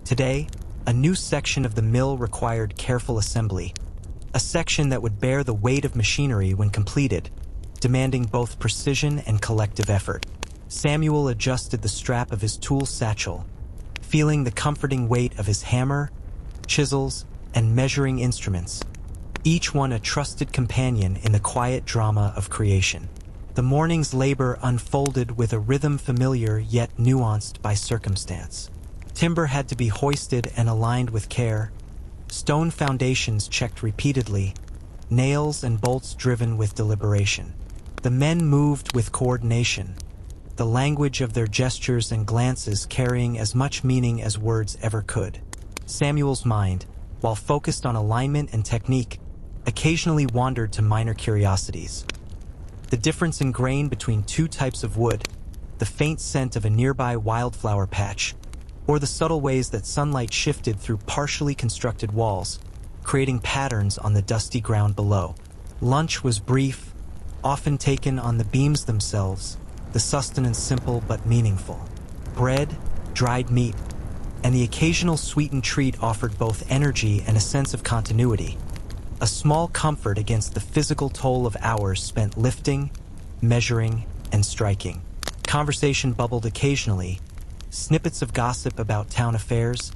Today, a new section of the mill required careful assembly, a section that would bear the weight of machinery when completed, demanding both precision and collective effort. Samuel adjusted the strap of his tool satchel, feeling the comforting weight of his hammer, chisels, and measuring instruments, each one a trusted companion in the quiet drama of creation. The morning's labor unfolded with a rhythm familiar yet nuanced by circumstance. Timber had to be hoisted and aligned with care, stone foundations checked repeatedly, nails and bolts driven with deliberation. The men moved with coordination, the language of their gestures and glances carrying as much meaning as words ever could. Samuel's mind, while focused on alignment and technique, occasionally wandered to minor curiosities. The difference in grain between two types of wood, the faint scent of a nearby wildflower patch, or the subtle ways that sunlight shifted through partially constructed walls, creating patterns on the dusty ground below. Lunch was brief, often taken on the beams themselves, the sustenance simple but meaningful. Bread, dried meat, and the occasional sweetened treat offered both energy and a sense of continuity, a small comfort against the physical toll of hours spent lifting, measuring, and striking. Conversation bubbled occasionally, snippets of gossip about town affairs,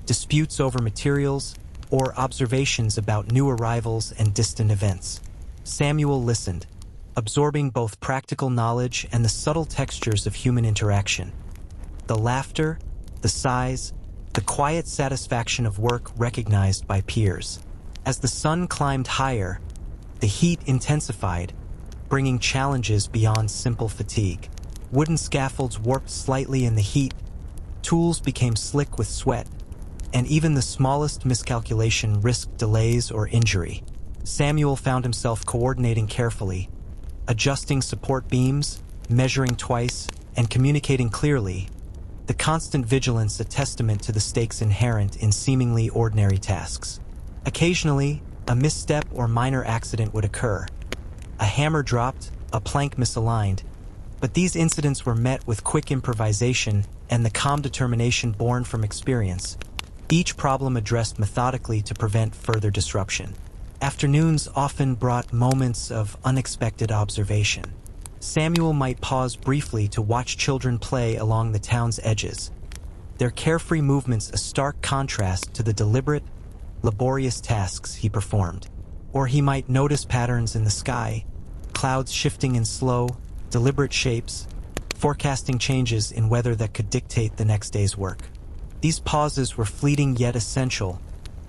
disputes over materials, or observations about new arrivals and distant events. Samuel listened, absorbing both practical knowledge and the subtle textures of human interaction. The laughter, the sighs, the quiet satisfaction of work recognized by peers. As the sun climbed higher, the heat intensified, bringing challenges beyond simple fatigue. Wooden scaffolds warped slightly in the heat, tools became slick with sweat, and even the smallest miscalculation risked delays or injury. Samuel found himself coordinating carefully, adjusting support beams, measuring twice, and communicating clearly, the constant vigilance a testament to the stakes inherent in seemingly ordinary tasks. Occasionally, a misstep or minor accident would occur. A hammer dropped, a plank misaligned, but these incidents were met with quick improvisation and the calm determination born from experience, each problem addressed methodically to prevent further disruption. Afternoons often brought moments of unexpected observation. Samuel might pause briefly to watch children play along the town's edges, their carefree movements a stark contrast to the deliberate, laborious tasks he performed. Or he might notice patterns in the sky, clouds shifting in slow, deliberate shapes, forecasting changes in weather that could dictate the next day's work. These pauses were fleeting yet essential,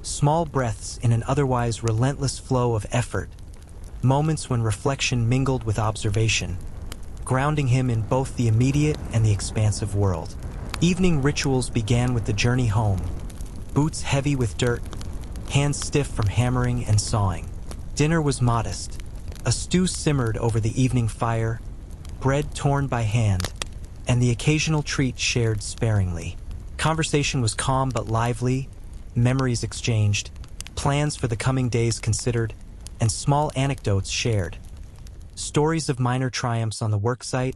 small breaths in an otherwise relentless flow of effort, moments when reflection mingled with observation, grounding him in both the immediate and the expansive world. Evening rituals began with the journey home, boots heavy with dirt, hands stiff from hammering and sawing. Dinner was modest. A stew simmered over the evening fire, bread torn by hand, and the occasional treat shared sparingly. Conversation was calm but lively, memories exchanged, plans for the coming days considered, and small anecdotes shared. Stories of minor triumphs on the worksite,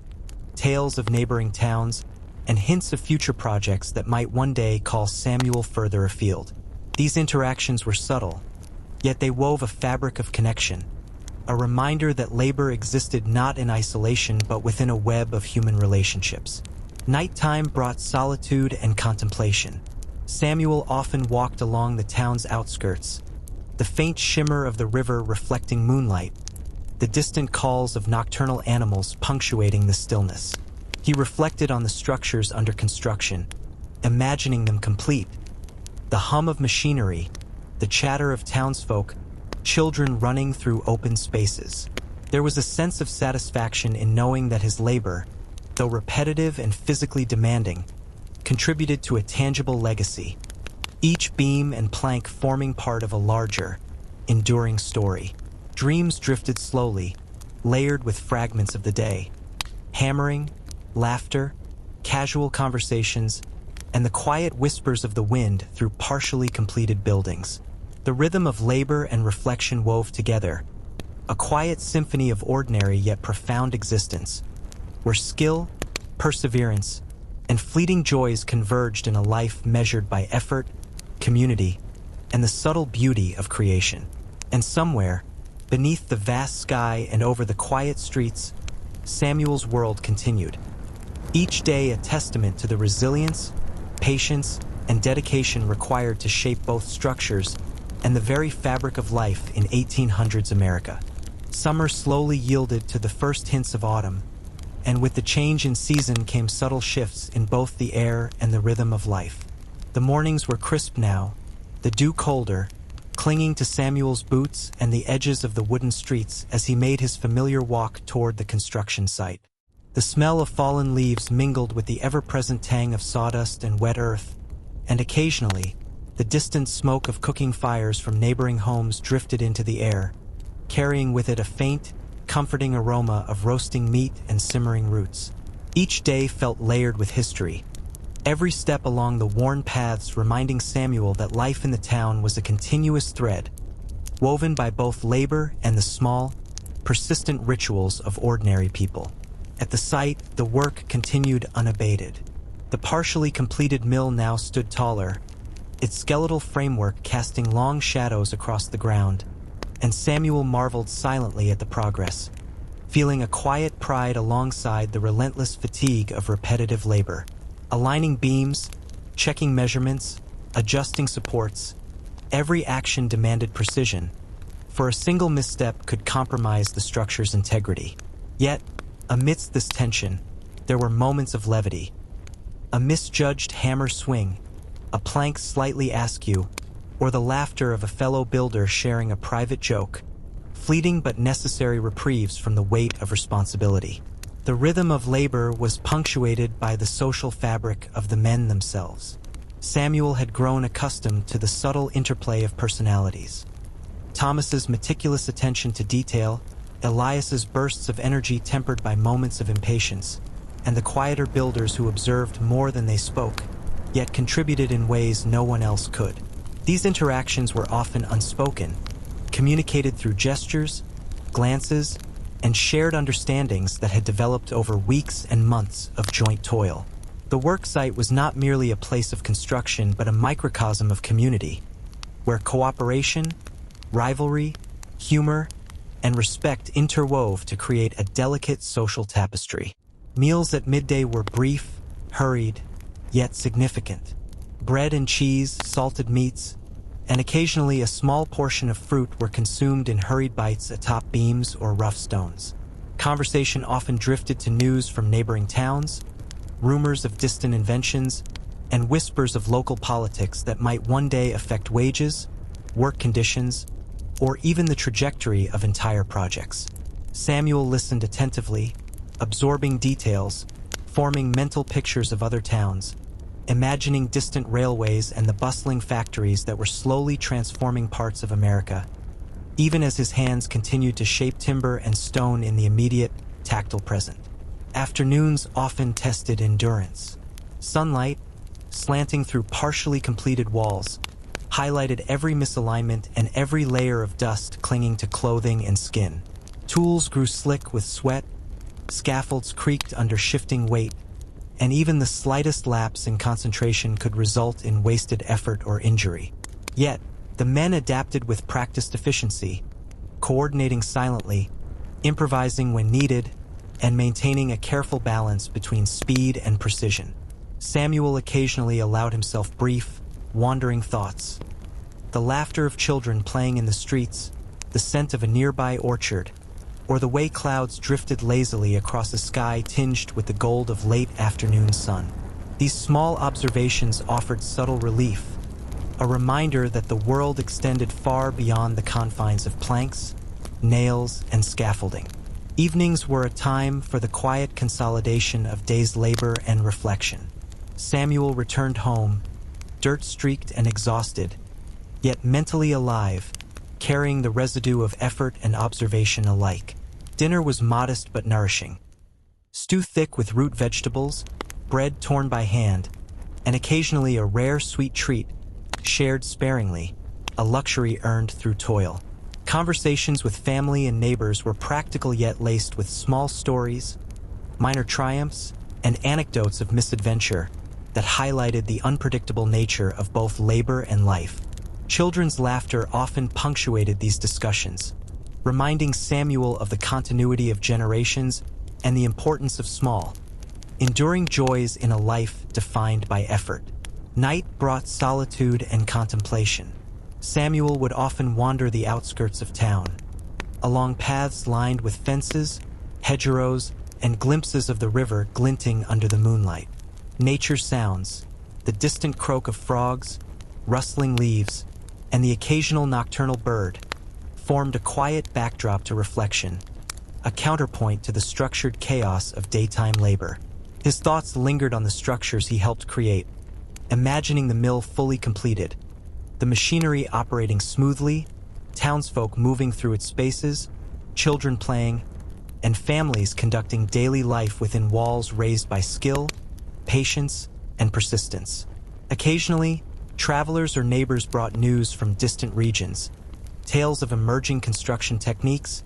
tales of neighboring towns, and hints of future projects that might one day call Samuel further afield. These interactions were subtle, yet they wove a fabric of connection, a reminder that labor existed not in isolation but within a web of human relationships. Nighttime brought solitude and contemplation. Samuel often walked along the town's outskirts, the faint shimmer of the river reflecting moonlight, the distant calls of nocturnal animals punctuating the stillness. He reflected on the structures under construction, imagining them complete. The hum of machinery, the chatter of townsfolk, children running through open spaces. There was a sense of satisfaction in knowing that his labor, though repetitive and physically demanding, contributed to a tangible legacy, each beam and plank forming part of a larger, enduring story. Dreams drifted slowly, layered with fragments of the day. Hammering, laughter, casual conversations, and the quiet whispers of the wind through partially completed buildings. The rhythm of labor and reflection wove together, a quiet symphony of ordinary yet profound existence, where skill, perseverance, and fleeting joys converged in a life measured by effort, community, and the subtle beauty of creation. And somewhere, beneath the vast sky and over the quiet streets, Samuel's world continued. Each day a testament to the resilience, patience, and dedication required to shape both structures and the very fabric of life in 1800s America. Summer slowly yielded to the first hints of autumn, and with the change in season came subtle shifts in both the air and the rhythm of life. The mornings were crisp now, the dew colder, clinging to Samuel's boots and the edges of the wooden streets as he made his familiar walk toward the construction site. The smell of fallen leaves mingled with the ever-present tang of sawdust and wet earth, and occasionally, the distant smoke of cooking fires from neighboring homes drifted into the air, carrying with it a faint, comforting aroma of roasting meat and simmering roots. Each day felt layered with history, every step along the worn paths reminding Samuel that life in the town was a continuous thread, woven by both labor and the small, persistent rituals of ordinary people. At the site, the work continued unabated. The partially completed mill now stood taller, its skeletal framework casting long shadows across the ground, and Samuel marveled silently at the progress, feeling a quiet pride alongside the relentless fatigue of repetitive labor. Aligning beams, checking measurements, adjusting supports, every action demanded precision, for a single misstep could compromise the structure's integrity. Yet, amidst this tension, there were moments of levity. A misjudged hammer swing, a plank slightly askew, or the laughter of a fellow builder sharing a private joke, fleeting but necessary reprieves from the weight of responsibility. The rhythm of labor was punctuated by the social fabric of the men themselves. Samuel had grown accustomed to the subtle interplay of personalities. Thomas's meticulous attention to detail, Elias's bursts of energy tempered by moments of impatience, and the quieter builders who observed more than they spoke, yet contributed in ways no one else could. These interactions were often unspoken, communicated through gestures, glances, and shared understandings that had developed over weeks and months of joint toil. The worksite was not merely a place of construction but a microcosm of community, where cooperation, rivalry, humor, and respect interwove to create a delicate social tapestry. Meals at midday were brief, hurried, yet significant. Bread and cheese, salted meats, and occasionally a small portion of fruit were consumed in hurried bites atop beams or rough stones. Conversation often drifted to news from neighboring towns, rumors of distant inventions, and whispers of local politics that might one day affect wages, work conditions, or even the trajectory of entire projects. Samuel listened attentively, absorbing details, forming mental pictures of other towns, imagining distant railways and the bustling factories that were slowly transforming parts of America, even as his hands continued to shape timber and stone in the immediate, tactile present. Afternoons often tested endurance. Sunlight, slanting through partially completed walls, highlighted every misalignment and every layer of dust clinging to clothing and skin. Tools grew slick with sweat, scaffolds creaked under shifting weight, and even the slightest lapse in concentration could result in wasted effort or injury. Yet, the men adapted with practiced efficiency, coordinating silently, improvising when needed, and maintaining a careful balance between speed and precision. Samuel occasionally allowed himself brief, wandering thoughts. The laughter of children playing in the streets, the scent of a nearby orchard, or the way clouds drifted lazily across a sky tinged with the gold of late afternoon sun. These small observations offered subtle relief, a reminder that the world extended far beyond the confines of planks, nails, and scaffolding. Evenings were a time for the quiet consolidation of day's labor and reflection. Samuel returned home, dirt-streaked and exhausted, yet mentally alive, carrying the residue of effort and observation alike. Dinner was modest but nourishing. Stew thick with root vegetables, bread torn by hand, and occasionally a rare sweet treat, shared sparingly, a luxury earned through toil. Conversations with family and neighbors were practical yet laced with small stories, minor triumphs, and anecdotes of misadventure that highlighted the unpredictable nature of both labor and life. Children's laughter often punctuated these discussions, reminding Samuel of the continuity of generations and the importance of small, enduring joys in a life defined by effort. Night brought solitude and contemplation. Samuel would often wander the outskirts of town, along paths lined with fences, hedgerows, and glimpses of the river glinting under the moonlight. Nature's sounds, the distant croak of frogs, rustling leaves, and the occasional nocturnal bird, formed a quiet backdrop to reflection, a counterpoint to the structured chaos of daytime labor. His thoughts lingered on the structures he helped create, imagining the mill fully completed, the machinery operating smoothly, townsfolk moving through its spaces, children playing, and families conducting daily life within walls raised by skill, patience, and persistence. Occasionally, travelers or neighbors brought news from distant regions, tales of emerging construction techniques,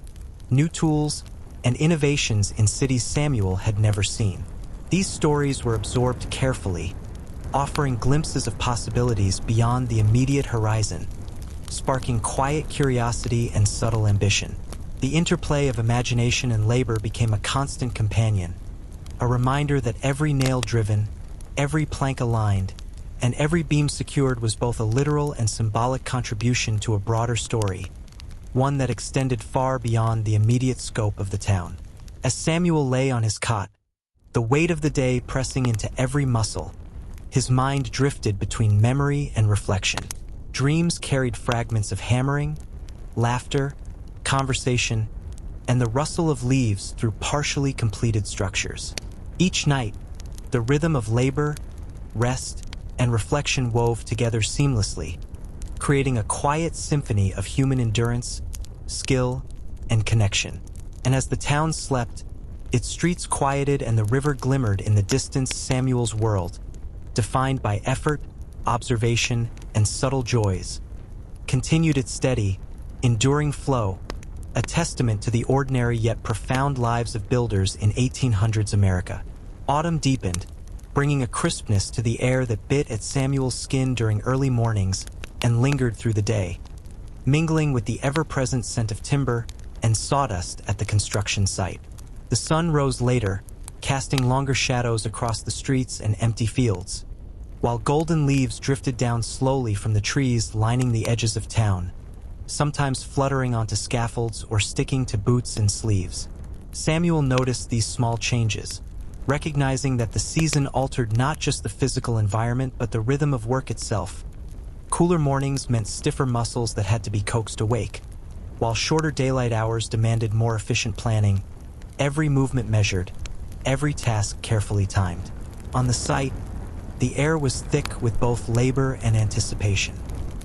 new tools, and innovations in cities Samuel had never seen. These stories were absorbed carefully, offering glimpses of possibilities beyond the immediate horizon, sparking quiet curiosity and subtle ambition. The interplay of imagination and labor became a constant companion, a reminder that every nail driven, every plank aligned, and every beam secured was both a literal and symbolic contribution to a broader story, one that extended far beyond the immediate scope of the town. As Samuel lay on his cot, the weight of the day pressing into every muscle, his mind drifted between memory and reflection. Dreams carried fragments of hammering, laughter, conversation, and the rustle of leaves through partially completed structures. Each night, the rhythm of labor, rest, and reflection wove together seamlessly, creating a quiet symphony of human endurance, skill, and connection. And as the town slept, its streets quieted and the river glimmered in the distance, Samuel's world, defined by effort, observation, and subtle joys, continued its steady, enduring flow, a testament to the ordinary yet profound lives of builders in 1800s America. Autumn deepened, bringing a crispness to the air that bit at Samuel's skin during early mornings and lingered through the day, mingling with the ever-present scent of timber and sawdust at the construction site. The sun rose later, casting longer shadows across the streets and empty fields, while golden leaves drifted down slowly from the trees lining the edges of town, sometimes fluttering onto scaffolds or sticking to boots and sleeves. Samuel noticed these small changes, recognizing that the season altered not just the physical environment but the rhythm of work itself. Cooler mornings meant stiffer muscles that had to be coaxed awake, while shorter daylight hours demanded more efficient planning, every movement measured, every task carefully timed. On the site, the air was thick with both labor and anticipation.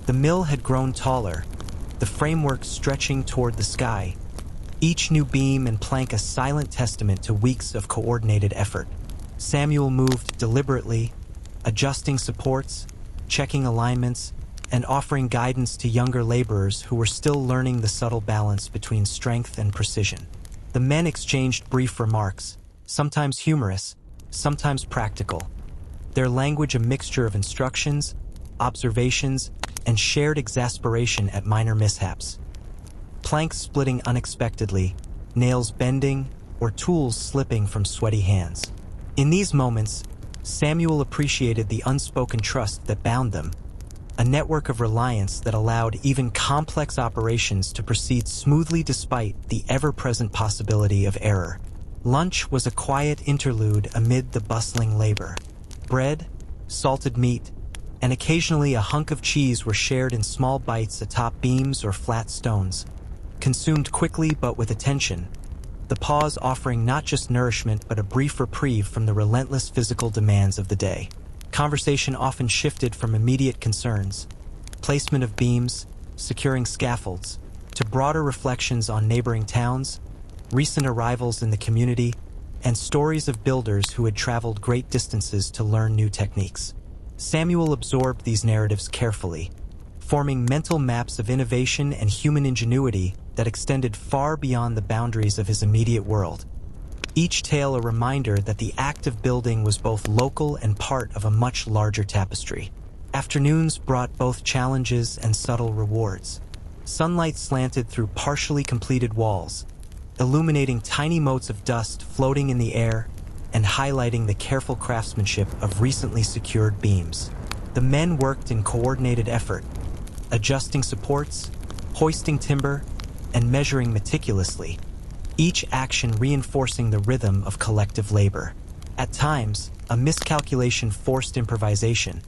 The mill had grown taller, the framework stretching toward the sky, each new beam and plank a silent testament to weeks of coordinated effort. Samuel moved deliberately, adjusting supports, checking alignments, and offering guidance to younger laborers who were still learning the subtle balance between strength and precision. The men exchanged brief remarks, sometimes humorous, sometimes practical, their language a mixture of instructions, observations, and shared exasperation at minor mishaps. Planks splitting unexpectedly, nails bending, or tools slipping from sweaty hands. In these moments, Samuel appreciated the unspoken trust that bound them, a network of reliance that allowed even complex operations to proceed smoothly despite the ever-present possibility of error. Lunch was a quiet interlude amid the bustling labor. Bread, salted meat, and occasionally a hunk of cheese were shared in small bites atop beams or flat stones, consumed quickly but with attention, the pause offering not just nourishment but a brief reprieve from the relentless physical demands of the day. Conversation often shifted from immediate concerns, placement of beams, securing scaffolds, to broader reflections on neighboring towns, recent arrivals in the community, and stories of builders who had traveled great distances to learn new techniques. Samuel absorbed these narratives carefully, forming mental maps of innovation and human ingenuity that extended far beyond the boundaries of his immediate world. Each tale a reminder that the act of building was both local and part of a much larger tapestry. Afternoons brought both challenges and subtle rewards. Sunlight slanted through partially completed walls, illuminating tiny motes of dust floating in the air and highlighting the careful craftsmanship of recently secured beams. The men worked in coordinated effort, adjusting supports, hoisting timber, and measuring meticulously, each action reinforcing the rhythm of collective labor. At times, a miscalculation forced improvisation.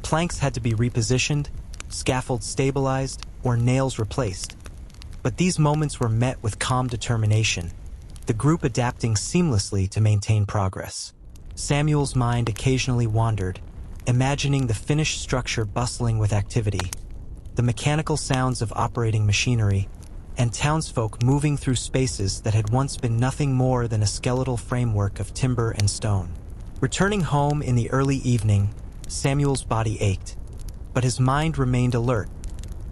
Planks had to be repositioned, scaffolds stabilized, or nails replaced. But these moments were met with calm determination, the group adapting seamlessly to maintain progress. Samuel's mind occasionally wandered, imagining the finished structure bustling with activity, the mechanical sounds of operating machinery, and townsfolk moving through spaces that had once been nothing more than a skeletal framework of timber and stone. Returning home in the early evening, Samuel's body ached, but his mind remained alert,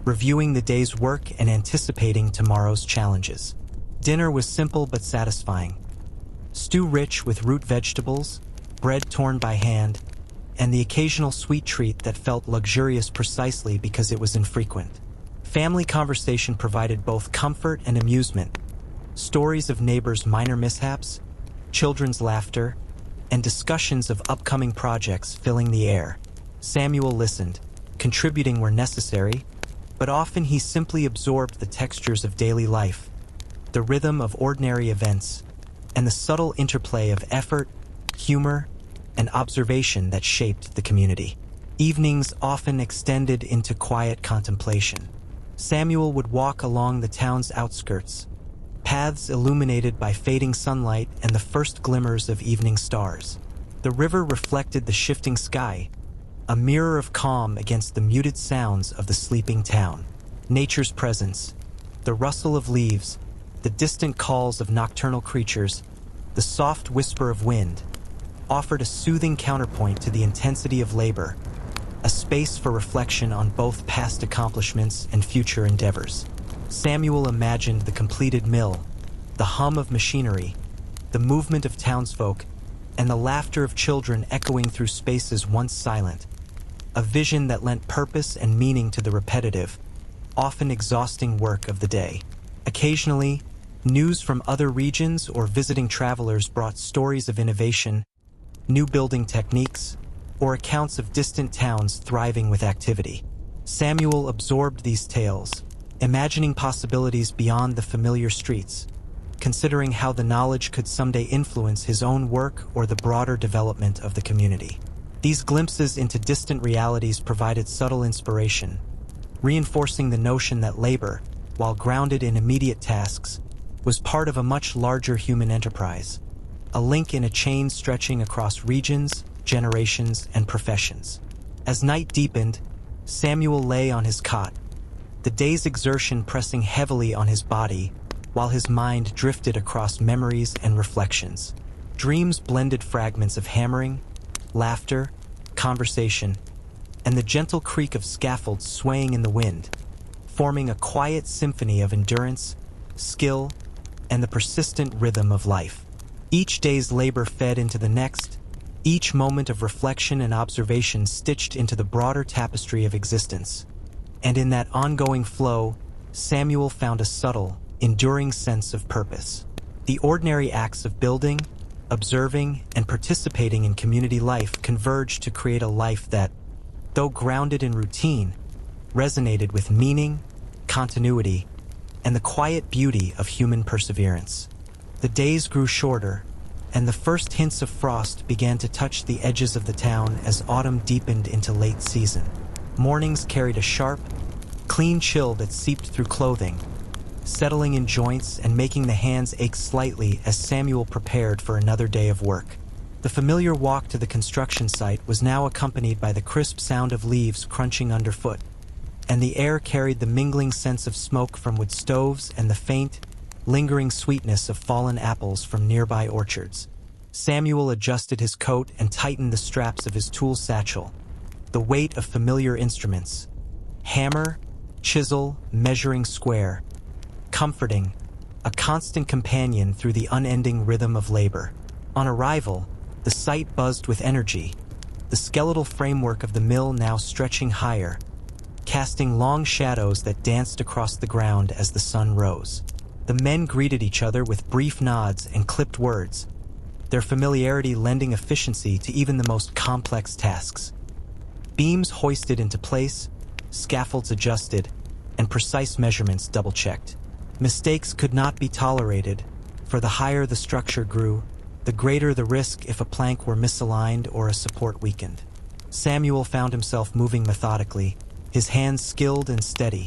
reviewing the day's work and anticipating tomorrow's challenges. Dinner was simple but satisfying. Stew rich with root vegetables, bread torn by hand, and the occasional sweet treat that felt luxurious precisely because it was infrequent. Family conversation provided both comfort and amusement, stories of neighbors' minor mishaps, children's laughter, and discussions of upcoming projects filling the air. Samuel listened, contributing where necessary, but often he simply absorbed the textures of daily life, the rhythm of ordinary events, and the subtle interplay of effort, humor, and observation that shaped the community. Evenings often extended into quiet contemplation. Samuel would walk along the town's outskirts, paths illuminated by fading sunlight and the first glimmers of evening stars. The river reflected the shifting sky, a mirror of calm against the muted sounds of the sleeping town. Nature's presence, the rustle of leaves, the distant calls of nocturnal creatures, the soft whisper of wind, offered a soothing counterpoint to the intensity of labor, a space for reflection on both past accomplishments and future endeavors. Samuel imagined the completed mill, the hum of machinery, the movement of townsfolk, and the laughter of children echoing through spaces once silent, a vision that lent purpose and meaning to the repetitive, often exhausting work of the day. Occasionally, news from other regions or visiting travelers brought stories of innovation, new building techniques, or accounts of distant towns thriving with activity. Samuel absorbed these tales, imagining possibilities beyond the familiar streets, considering how the knowledge could someday influence his own work or the broader development of the community. These glimpses into distant realities provided subtle inspiration, reinforcing the notion that labor, while grounded in immediate tasks, was part of a much larger human enterprise, a link in a chain stretching across regions, generations, and professions. As night deepened, Samuel lay on his cot, the day's exertion pressing heavily on his body, while his mind drifted across memories and reflections. Dreams blended fragments of hammering, laughter, conversation, and the gentle creak of scaffolds swaying in the wind, forming a quiet symphony of endurance, skill, and the persistent rhythm of life. Each day's labor fed into the next, each moment of reflection and observation stitched into the broader tapestry of existence. And in that ongoing flow, Samuel found a subtle, enduring sense of purpose. The ordinary acts of building, observing, and participating in community life converged to create a life that, though grounded in routine, resonated with meaning, continuity, and the quiet beauty of human perseverance. The days grew shorter, and the first hints of frost began to touch the edges of the town as autumn deepened into late season. Mornings carried a sharp, clean chill that seeped through clothing, settling in joints and making the hands ache slightly as Samuel prepared for another day of work. The familiar walk to the construction site was now accompanied by the crisp sound of leaves crunching underfoot, and the air carried the mingling sense of smoke from wood stoves and the faint, lingering sweetness of fallen apples from nearby orchards. Samuel adjusted his coat and tightened the straps of his tool satchel. The weight of familiar instruments, hammer, chisel, measuring square, comforting, a constant companion through the unending rhythm of labor. On arrival, the site buzzed with energy, the skeletal framework of the mill now stretching higher, casting long shadows that danced across the ground as the sun rose. The men greeted each other with brief nods and clipped words, their familiarity lending efficiency to even the most complex tasks. Beams hoisted into place, scaffolds adjusted, and precise measurements double-checked. Mistakes could not be tolerated, for the higher the structure grew, the greater the risk if a plank were misaligned or a support weakened. Samuel found himself moving methodically, his hands skilled and steady,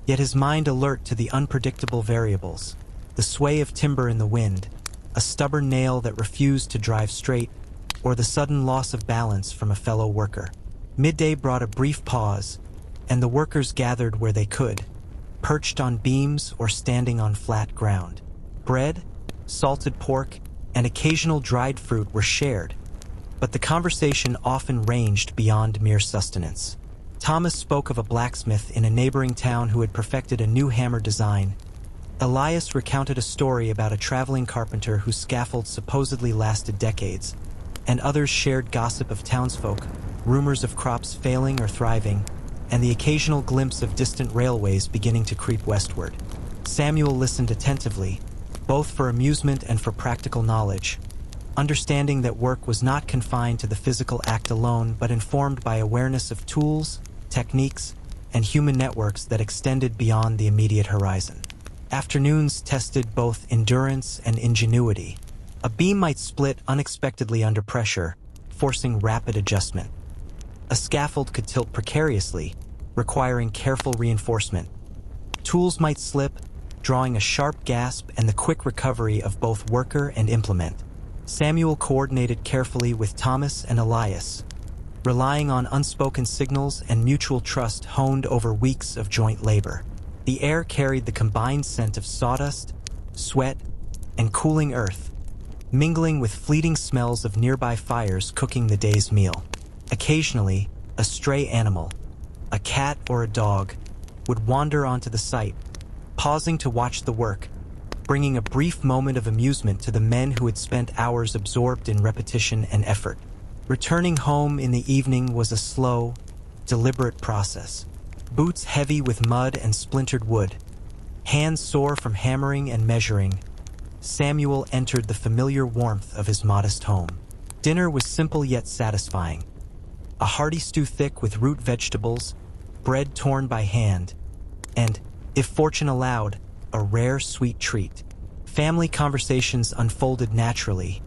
yet his mind alert to the unpredictable variables, the sway of timber in the wind, a stubborn nail that refused to drive straight, or the sudden loss of balance from a fellow worker. Midday brought a brief pause, and the workers gathered where they could, perched on beams or standing on flat ground. Bread, salted pork, and occasional dried fruit were shared, but the conversation often ranged beyond mere sustenance. Thomas spoke of a blacksmith in a neighboring town who had perfected a new hammer design. Elias recounted a story about a traveling carpenter whose scaffold supposedly lasted decades, and others shared gossip of townsfolk, rumors of crops failing or thriving, and the occasional glimpse of distant railways beginning to creep westward. Samuel listened attentively, both for amusement and for practical knowledge, understanding that work was not confined to the physical act alone, but informed by awareness of tools, techniques, and human networks that extended beyond the immediate horizon. Afternoons tested both endurance and ingenuity. A beam might split unexpectedly under pressure, forcing rapid adjustment. A scaffold could tilt precariously, requiring careful reinforcement. Tools might slip, drawing a sharp gasp and the quick recovery of both worker and implement. Samuel coordinated carefully with Thomas and Elias, relying on unspoken signals and mutual trust honed over weeks of joint labor. The air carried the combined scent of sawdust, sweat, and cooling earth, mingling with fleeting smells of nearby fires cooking the day's meal. Occasionally, a stray animal, a cat or a dog, would wander onto the site, pausing to watch the work, bringing a brief moment of amusement to the men who had spent hours absorbed in repetition and effort. Returning home in the evening was a slow, deliberate process. Boots heavy with mud and splintered wood, hands sore from hammering and measuring, Samuel entered the familiar warmth of his modest home. Dinner was simple yet satisfying. A hearty stew thick with root vegetables, bread torn by hand, and, if fortune allowed, a rare sweet treat. Family conversations unfolded naturally,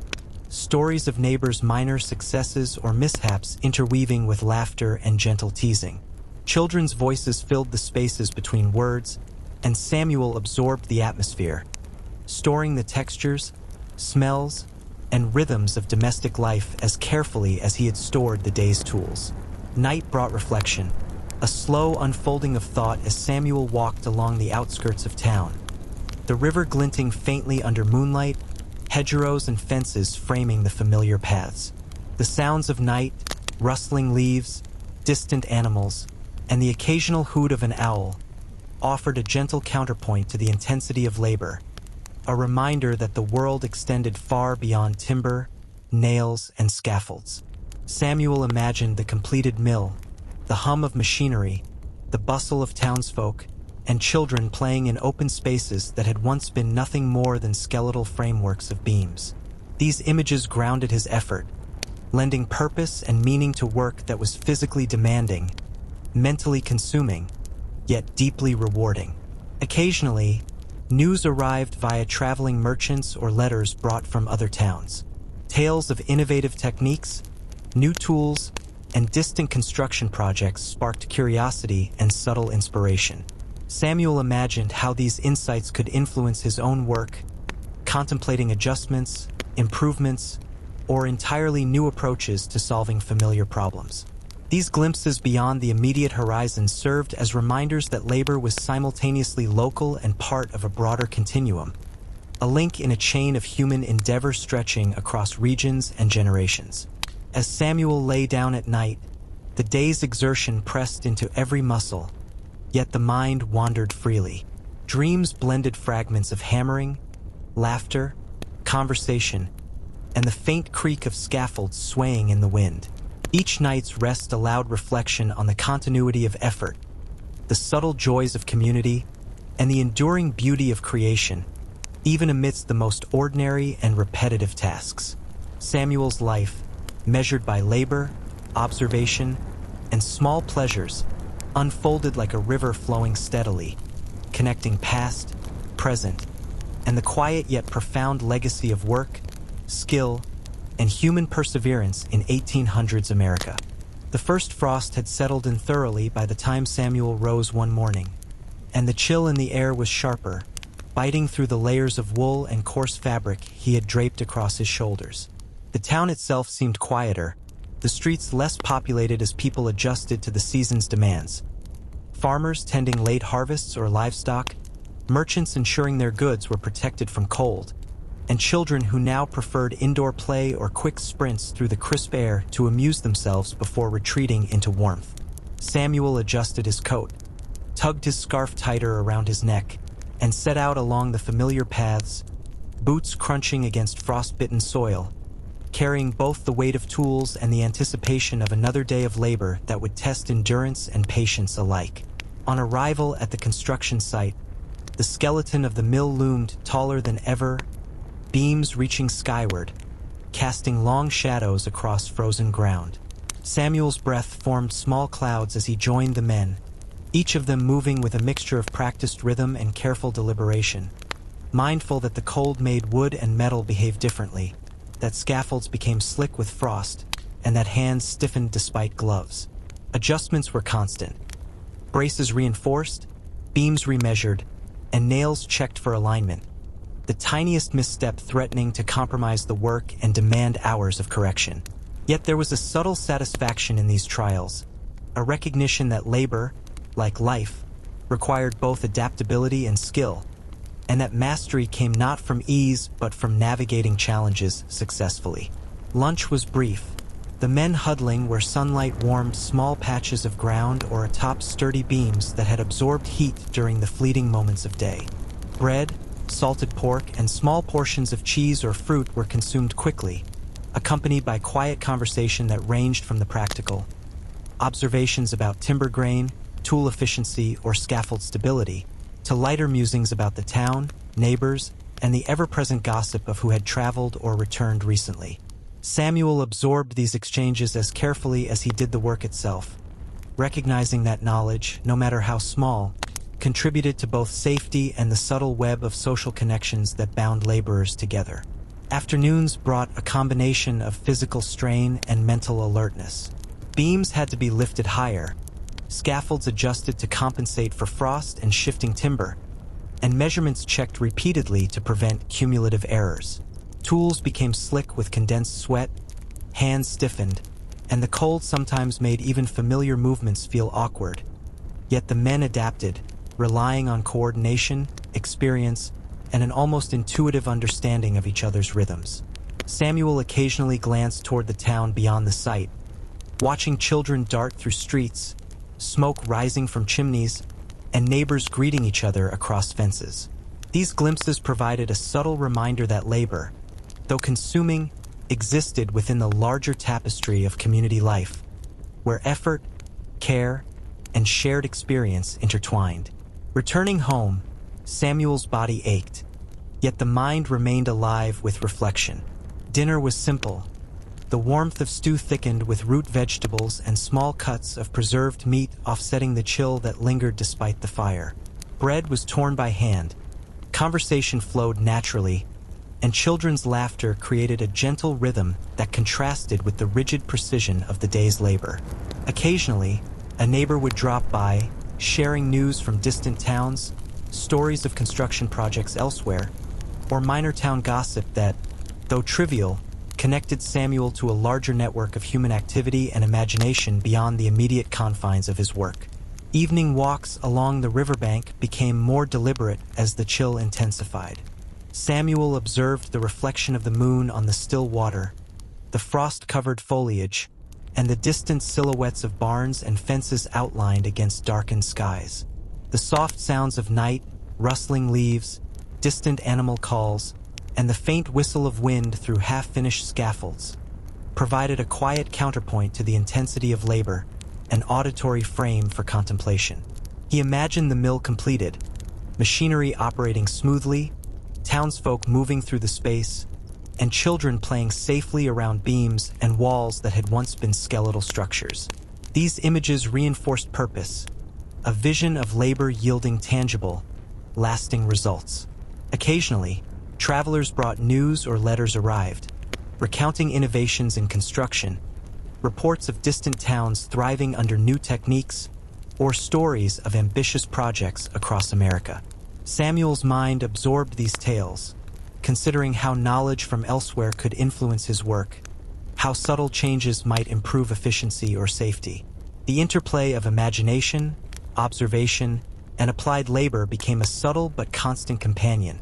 stories of neighbors' minor successes or mishaps interweaving with laughter and gentle teasing. Children's voices filled the spaces between words, and Samuel absorbed the atmosphere, storing the textures, smells, and rhythms of domestic life as carefully as he had stored the day's tools. Night brought reflection, a slow unfolding of thought as Samuel walked along the outskirts of town, the river glinting faintly under moonlight, hedgerows and fences framing the familiar paths. The sounds of night, rustling leaves, distant animals, and the occasional hoot of an owl offered a gentle counterpoint to the intensity of labor, a reminder that the world extended far beyond timber, nails, and scaffolds. Samuel imagined the completed mill, the hum of machinery, the bustle of townsfolk, and children playing in open spaces that had once been nothing more than skeletal frameworks of beams. These images grounded his effort, lending purpose and meaning to work that was physically demanding, mentally consuming, yet deeply rewarding. Occasionally, news arrived via traveling merchants or letters brought from other towns. Tales of innovative techniques, new tools, and distant construction projects sparked curiosity and subtle inspiration. Samuel imagined how these insights could influence his own work, contemplating adjustments, improvements, or entirely new approaches to solving familiar problems. These glimpses beyond the immediate horizon served as reminders that labor was simultaneously local and part of a broader continuum, a link in a chain of human endeavor stretching across regions and generations. As Samuel lay down at night, the day's exertion pressed into every muscle, yet the mind wandered freely. Dreams blended fragments of hammering, laughter, conversation, and the faint creak of scaffolds swaying in the wind. Each night's rest allowed reflection on the continuity of effort, the subtle joys of community, and the enduring beauty of creation, even amidst the most ordinary and repetitive tasks. Samuel's life, measured by labor, observation, and small pleasures, unfolded like a river flowing steadily, connecting past, present, and the quiet yet profound legacy of work, skill, and human perseverance in 1800s America. The first frost had settled in thoroughly by the time Samuel rose one morning, and the chill in the air was sharper, biting through the layers of wool and coarse fabric he had draped across his shoulders. The town itself seemed quieter, the streets less populated as people adjusted to the season's demands. Farmers tending late harvests or livestock, merchants ensuring their goods were protected from cold, and children who now preferred indoor play or quick sprints through the crisp air to amuse themselves before retreating into warmth. Samuel adjusted his coat, tugged his scarf tighter around his neck, and set out along the familiar paths, boots crunching against frostbitten soil, carrying both the weight of tools and the anticipation of another day of labor that would test endurance and patience alike. On arrival at the construction site, the skeleton of the mill loomed taller than ever, beams reaching skyward, casting long shadows across frozen ground. Samuel's breath formed small clouds as he joined the men, each of them moving with a mixture of practiced rhythm and careful deliberation, mindful that the cold made wood and metal behave differently, that scaffolds became slick with frost, and that hands stiffened despite gloves. Adjustments were constant. Braces reinforced, beams remeasured, and nails checked for alignment, the tiniest misstep threatening to compromise the work and demand hours of correction. Yet there was a subtle satisfaction in these trials, a recognition that labor, like life, required both adaptability and skill, and that mastery came not from ease but from navigating challenges successfully. Lunch was brief, the men huddling where sunlight warmed small patches of ground or atop sturdy beams that had absorbed heat during the fleeting moments of day. Bread, salted pork, and small portions of cheese or fruit were consumed quickly, accompanied by quiet conversation that ranged from the practical, observations about timber grain, tool efficiency, or scaffold stability, to lighter musings about the town, neighbors, and the ever-present gossip of who had traveled or returned recently. Samuel absorbed these exchanges as carefully as he did the work itself, recognizing that knowledge, no matter how small, contributed to both safety and the subtle web of social connections that bound laborers together. Afternoons brought a combination of physical strain and mental alertness. Beams had to be lifted higher, scaffolds adjusted to compensate for frost and shifting timber, and measurements checked repeatedly to prevent cumulative errors. Tools became slick with condensed sweat, hands stiffened, and the cold sometimes made even familiar movements feel awkward. Yet the men adapted, relying on coordination, experience, and an almost intuitive understanding of each other's rhythms. Samuel occasionally glanced toward the town beyond the site, watching children dart through streets, smoke rising from chimneys, and neighbors greeting each other across fences. These glimpses provided a subtle reminder that labor, though consuming, existed within the larger tapestry of community life, where effort, care, and shared experience intertwined. Returning home, Samuel's body ached, yet the mind remained alive with reflection. Dinner was simple. The warmth of stew thickened with root vegetables and small cuts of preserved meat offsetting the chill that lingered despite the fire. Bread was torn by hand, conversation flowed naturally, and children's laughter created a gentle rhythm that contrasted with the rigid precision of the day's labor. Occasionally, a neighbor would drop by, sharing news from distant towns, stories of construction projects elsewhere, or minor town gossip that, though trivial, connected Samuel to a larger network of human activity and imagination beyond the immediate confines of his work. Evening walks along the riverbank became more deliberate as the chill intensified. Samuel observed the reflection of the moon on the still water, the frost-covered foliage, and the distant silhouettes of barns and fences outlined against darkened skies. The soft sounds of night, rustling leaves, distant animal calls, and the faint whistle of wind through half-finished scaffolds provided a quiet counterpoint to the intensity of labor, an auditory frame for contemplation. He imagined the mill completed, machinery operating smoothly, townsfolk moving through the space, and children playing safely around beams and walls that had once been skeletal structures. These images reinforced purpose, a vision of labor yielding tangible, lasting results. Occasionally, travelers brought news or letters arrived, recounting innovations in construction, reports of distant towns thriving under new techniques, or stories of ambitious projects across America. Samuel's mind absorbed these tales, considering how knowledge from elsewhere could influence his work, how subtle changes might improve efficiency or safety. The interplay of imagination, observation, and applied labor became a subtle but constant companion,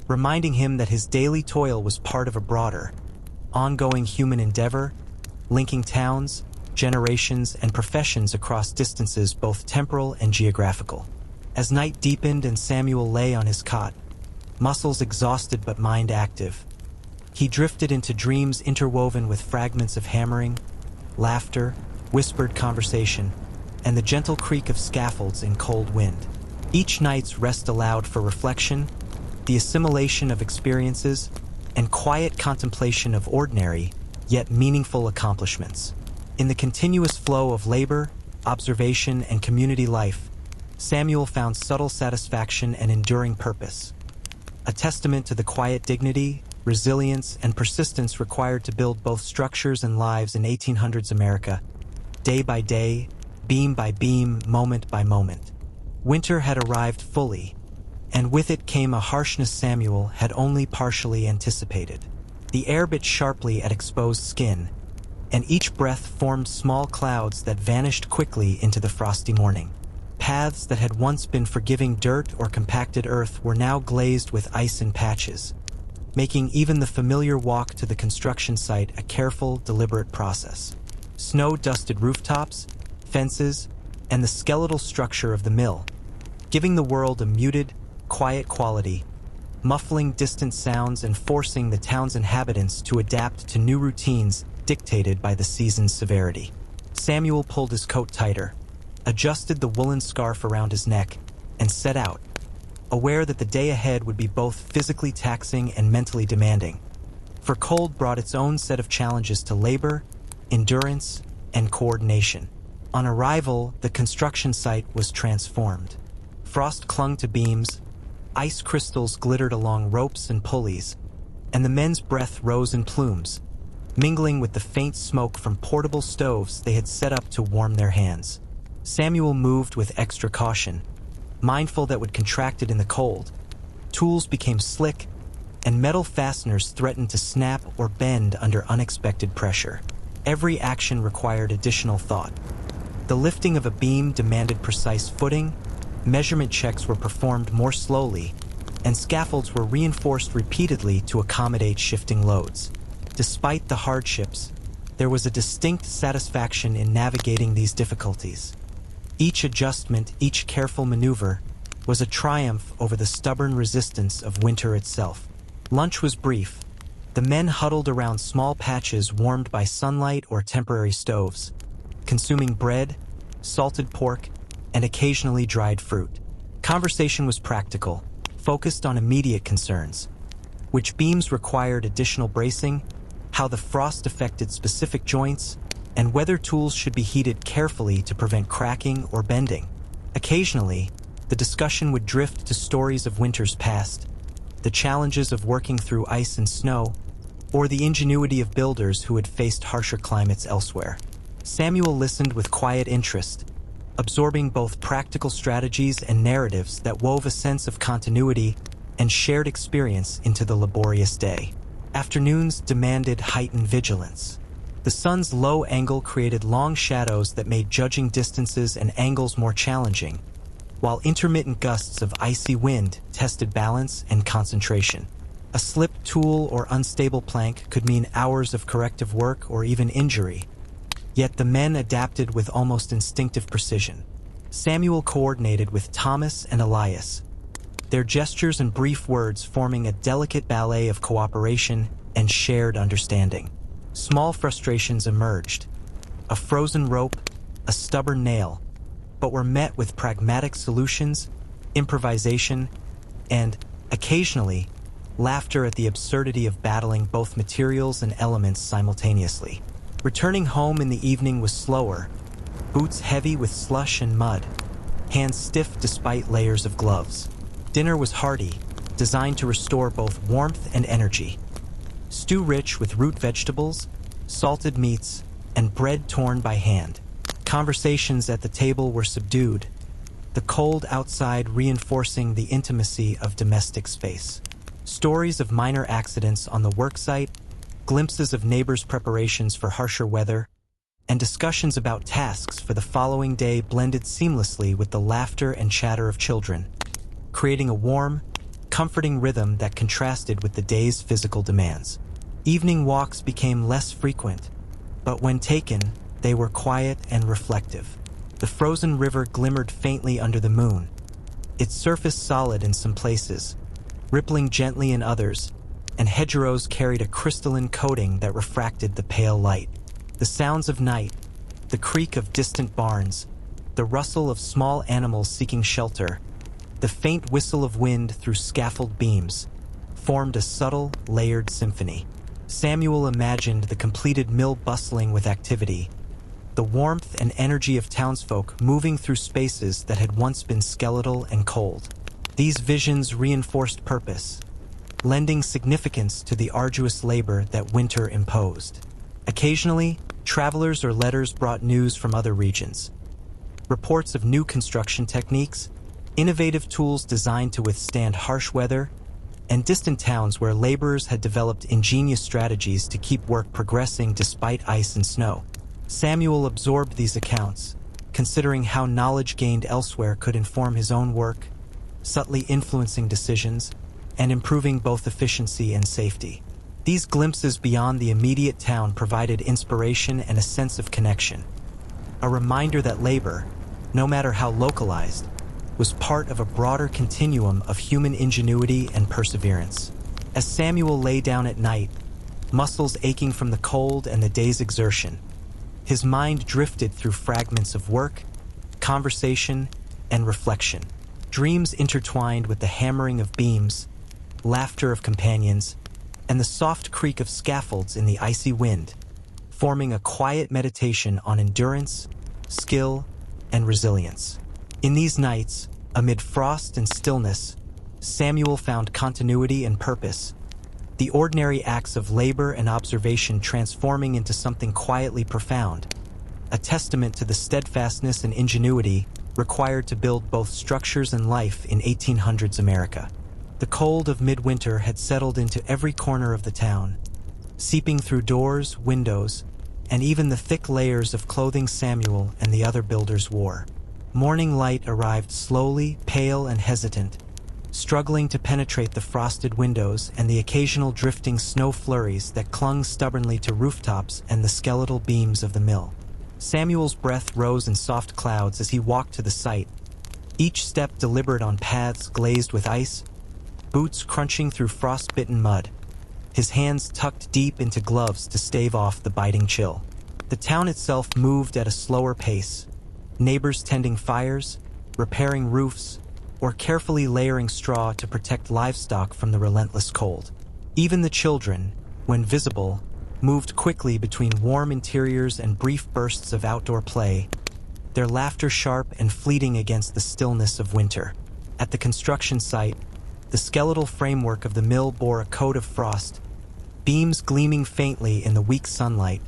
reminding him that his daily toil was part of a broader, ongoing human endeavor, linking towns, generations, and professions across distances both temporal and geographical. As night deepened and Samuel lay on his cot, muscles exhausted but mind active, he drifted into dreams interwoven with fragments of hammering, laughter, whispered conversation, and the gentle creak of scaffolds in cold wind. Each night's rest allowed for reflection, the assimilation of experiences, and quiet contemplation of ordinary, yet meaningful accomplishments. In the continuous flow of labor, observation, and community life, Samuel found subtle satisfaction and enduring purpose, a testament to the quiet dignity, resilience, and persistence required to build both structures and lives in 1800s America, day by day, beam by beam, moment by moment. Winter had arrived fully, and with it came a harshness Samuel had only partially anticipated. The air bit sharply at exposed skin, and each breath formed small clouds that vanished quickly into the frosty morning. Paths that had once been forgiving dirt or compacted earth were now glazed with ice in patches, making even the familiar walk to the construction site a careful, deliberate process. Snow dusted rooftops, fences, and the skeletal structure of the mill, giving the world a muted, quiet quality, muffling distant sounds and forcing the town's inhabitants to adapt to new routines dictated by the season's severity. Samuel pulled his coat tighter, adjusted the woolen scarf around his neck, and set out, aware that the day ahead would be both physically taxing and mentally demanding. For cold brought its own set of challenges to labor, endurance, and coordination. On arrival, the construction site was transformed. Frost clung to beams, ice crystals glittered along ropes and pulleys, and the men's breath rose in plumes, mingling with the faint smoke from portable stoves they had set up to warm their hands. Samuel moved with extra caution, mindful that would contract it in the cold. Tools became slick, and metal fasteners threatened to snap or bend under unexpected pressure. Every action required additional thought. The lifting of a beam demanded precise footing, measurement checks were performed more slowly, and scaffolds were reinforced repeatedly to accommodate shifting loads. Despite the hardships, There was a distinct satisfaction in navigating these difficulties. Each adjustment, each careful maneuver, was a triumph over the stubborn resistance of winter itself. Lunch was brief. The men huddled around small patches warmed by sunlight or temporary stoves, consuming bread, salted pork, and occasionally dried fruit. Conversation was practical, focused on immediate concerns: which beams required additional bracing, how the frost affected specific joints, and whether tools should be heated carefully to prevent cracking or bending. Occasionally, the discussion would drift to stories of winters past, the challenges of working through ice and snow, or the ingenuity of builders who had faced harsher climates elsewhere. Samuel listened with quiet interest, absorbing both practical strategies and narratives that wove a sense of continuity and shared experience into the laborious day. Afternoons demanded heightened vigilance. The sun's low angle created long shadows that made judging distances and angles more challenging, while intermittent gusts of icy wind tested balance and concentration. A slipped tool or unstable plank could mean hours of corrective work or even injury, yet the men adapted with almost instinctive precision. Samuel coordinated with Thomas and Elias, their gestures and brief words forming a delicate ballet of cooperation and shared understanding. Small frustrations emerged: a frozen rope, a stubborn nail, but were met with pragmatic solutions, improvisation, and, occasionally, laughter at the absurdity of battling both materials and elements simultaneously. Returning home in the evening was slower, boots heavy with slush and mud, hands stiff despite layers of gloves. Dinner was hearty, designed to restore both warmth and energy. Stew rich with root vegetables, salted meats, and bread torn by hand. Conversations at the table were subdued, the cold outside reinforcing the intimacy of domestic space. Stories of minor accidents on the worksite, glimpses of neighbors' preparations for harsher weather, and discussions about tasks for the following day blended seamlessly with the laughter and chatter of children, creating a warm, comforting rhythm that contrasted with the day's physical demands. Evening walks became less frequent, but when taken, they were quiet and reflective. The frozen river glimmered faintly under the moon, its surface solid in some places, rippling gently in others, and hedgerows carried a crystalline coating that refracted the pale light. The sounds of night, the creak of distant barns, the rustle of small animals seeking shelter, the faint whistle of wind through scaffold beams, formed a subtle, layered symphony. Samuel imagined the completed mill bustling with activity, the warmth and energy of townsfolk moving through spaces that had once been skeletal and cold. These visions reinforced purpose, lending significance to the arduous labor that winter imposed. Occasionally, travelers or letters brought news from other regions. Reports of new construction techniques, innovative tools designed to withstand harsh weather, and distant towns where laborers had developed ingenious strategies to keep work progressing despite ice and snow. Samuel absorbed these accounts, considering how knowledge gained elsewhere could inform his own work, subtly influencing decisions and improving both efficiency and safety. These glimpses beyond the immediate town provided inspiration and a sense of connection, a reminder that labor, no matter how localized, was part of a broader continuum of human ingenuity and perseverance. As Samuel lay down at night, muscles aching from the cold and the day's exertion, his mind drifted through fragments of work, conversation, and reflection. Dreams intertwined with the hammering of beams, laughter of companions, and the soft creak of scaffolds in the icy wind, forming a quiet meditation on endurance, skill, and resilience. In these nights, amid frost and stillness, Samuel found continuity and purpose, the ordinary acts of labor and observation transforming into something quietly profound, a testament to the steadfastness and ingenuity required to build both structures and life in 1800s America. The cold of midwinter had settled into every corner of the town, seeping through doors, windows, and even the thick layers of clothing Samuel and the other builders wore. Morning light arrived slowly, pale and hesitant, struggling to penetrate the frosted windows and the occasional drifting snow flurries that clung stubbornly to rooftops and the skeletal beams of the mill. Samuel's breath rose in soft clouds as he walked to the site, each step deliberate on paths glazed with ice, boots crunching through frost-bitten mud, his hands tucked deep into gloves to stave off the biting chill. The town itself moved at a slower pace, neighbors tending fires, repairing roofs, or carefully layering straw to protect livestock from the relentless cold. Even the children, when visible, moved quickly between warm interiors and brief bursts of outdoor play, their laughter sharp and fleeting against the stillness of winter. At the construction site, the skeletal framework of the mill bore a coat of frost, beams gleaming faintly in the weak sunlight,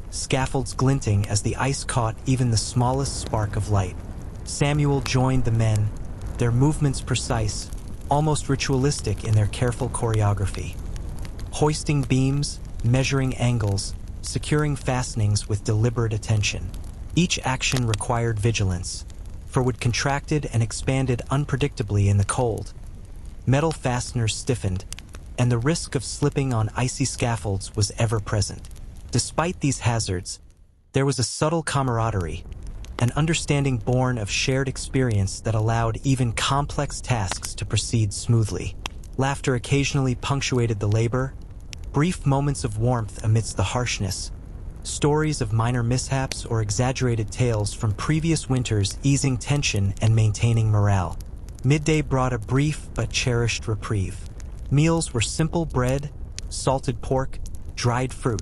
scaffolds glinting as the ice caught even the smallest spark of light. Samuel joined the men, their movements precise, almost ritualistic in their careful choreography. Hoisting beams, measuring angles, securing fastenings with deliberate attention. Each action required vigilance, for wood contracted and expanded unpredictably in the cold. Metal fasteners stiffened, and the risk of slipping on icy scaffolds was ever present. Despite these hazards, there was a subtle camaraderie, an understanding born of shared experience that allowed even complex tasks to proceed smoothly. Laughter occasionally punctuated the labor, brief moments of warmth amidst the harshness, stories of minor mishaps or exaggerated tales from previous winters easing tension and maintaining morale. Midday brought a brief but cherished reprieve. Meals were simple bread, salted pork, dried fruit.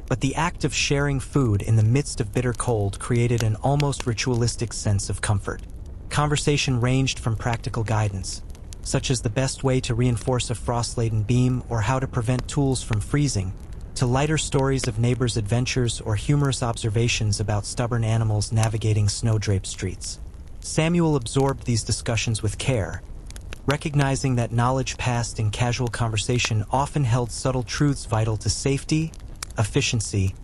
But the act of sharing food in the midst of bitter cold created an almost ritualistic sense of comfort. Conversation ranged from practical guidance, such as the best way to reinforce a frost-laden beam or how to prevent tools from freezing, to lighter stories of neighbors' adventures or humorous observations about stubborn animals navigating snow-draped streets. Samuel absorbed these discussions with care, recognizing that knowledge passed in casual conversation often held subtle truths vital to safety, efficiency,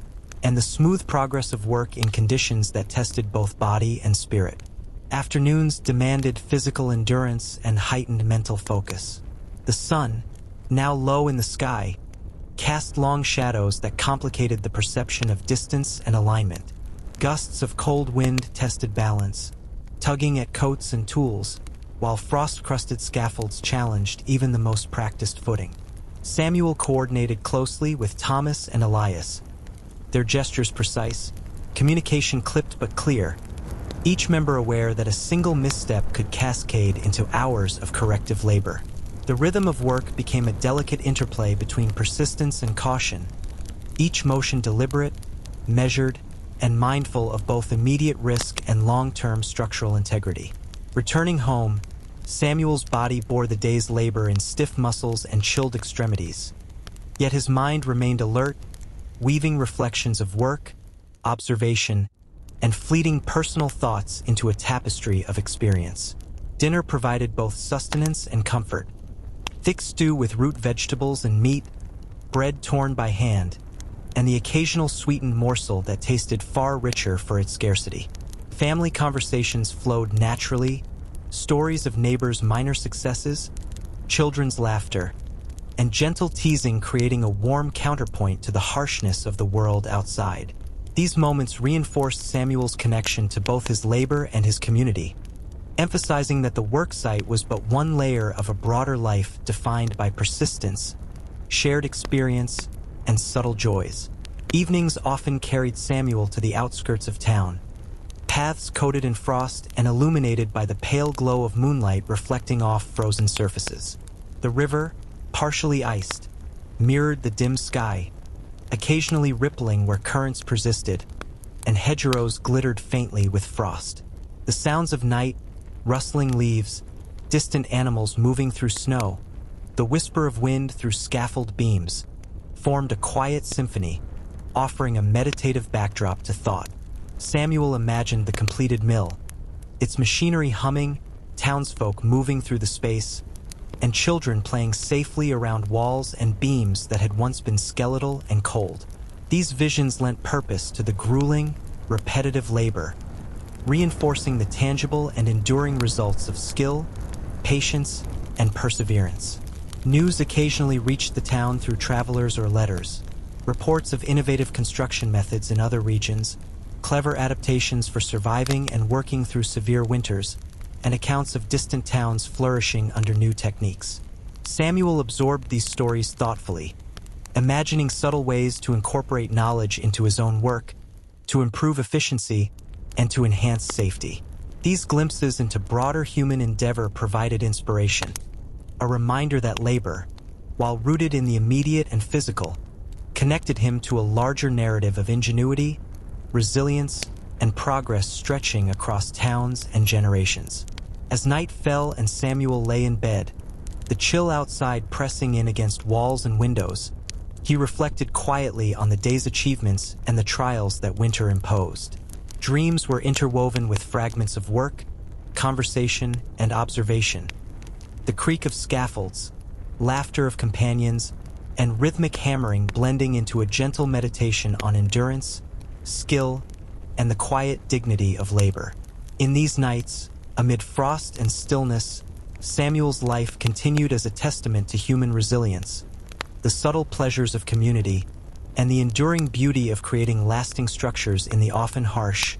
and the smooth progress of work in conditions that tested both body and spirit. Afternoons demanded physical endurance and heightened mental focus. The sun, now low in the sky, cast long shadows that complicated the perception of distance and alignment. Gusts of cold wind tested balance, tugging at coats and tools, while frost-crusted scaffolds challenged even the most practiced footing. Samuel coordinated closely with Thomas and Elias, their gestures precise, communication clipped but clear, each member aware that a single misstep could cascade into hours of corrective labor. The rhythm of work became a delicate interplay between persistence and caution, each motion deliberate, measured, and mindful of both immediate risk and long-term structural integrity. Returning home, Samuel's body bore the day's labor in stiff muscles and chilled extremities, yet his mind remained alert, weaving reflections of work, observation, and fleeting personal thoughts into a tapestry of experience. Dinner provided both sustenance and comfort. Thick stew with root vegetables and meat, bread torn by hand, and the occasional sweetened morsel that tasted far richer for its scarcity. Family conversations flowed naturally, stories of neighbors' minor successes, children's laughter, and gentle teasing creating a warm counterpoint to the harshness of the world outside. These moments reinforced Samuel's connection to both his labor and his community, emphasizing that the work site was but one layer of a broader life defined by persistence, shared experience, and subtle joys. Evenings often carried Samuel to the outskirts of town, paths coated in frost and illuminated by the pale glow of moonlight reflecting off frozen surfaces. The river, partially iced, mirrored the dim sky, occasionally rippling where currents persisted, and hedgerows glittered faintly with frost. The sounds of night, rustling leaves, distant animals moving through snow, the whisper of wind through scaffold beams, formed a quiet symphony, offering a meditative backdrop to thought. Samuel imagined the completed mill, its machinery humming, townsfolk moving through the space, and children playing safely around walls and beams that had once been skeletal and cold. These visions lent purpose to the grueling, repetitive labor, reinforcing the tangible and enduring results of skill, patience, and perseverance. News occasionally reached the town through travelers or letters, reports of innovative construction methods in other regions, clever adaptations for surviving and working through severe winters, and accounts of distant towns flourishing under new techniques. Samuel absorbed these stories thoughtfully, imagining subtle ways to incorporate knowledge into his own work, to improve efficiency, and to enhance safety. These glimpses into broader human endeavor provided inspiration, a reminder that labor, while rooted in the immediate and physical, connected him to a larger narrative of ingenuity, resilience, and progress stretching across towns and generations. As night fell and Samuel lay in bed, the chill outside pressing in against walls and windows, he reflected quietly on the day's achievements and the trials that winter imposed. Dreams were interwoven with fragments of work, conversation, and observation. The creak of scaffolds, laughter of companions, and rhythmic hammering blending into a gentle meditation on endurance, skill, and the quiet dignity of labor. In these nights, amid frost and stillness, Samuel's life continued as a testament to human resilience, the subtle pleasures of community, and the enduring beauty of creating lasting structures in the often harsh,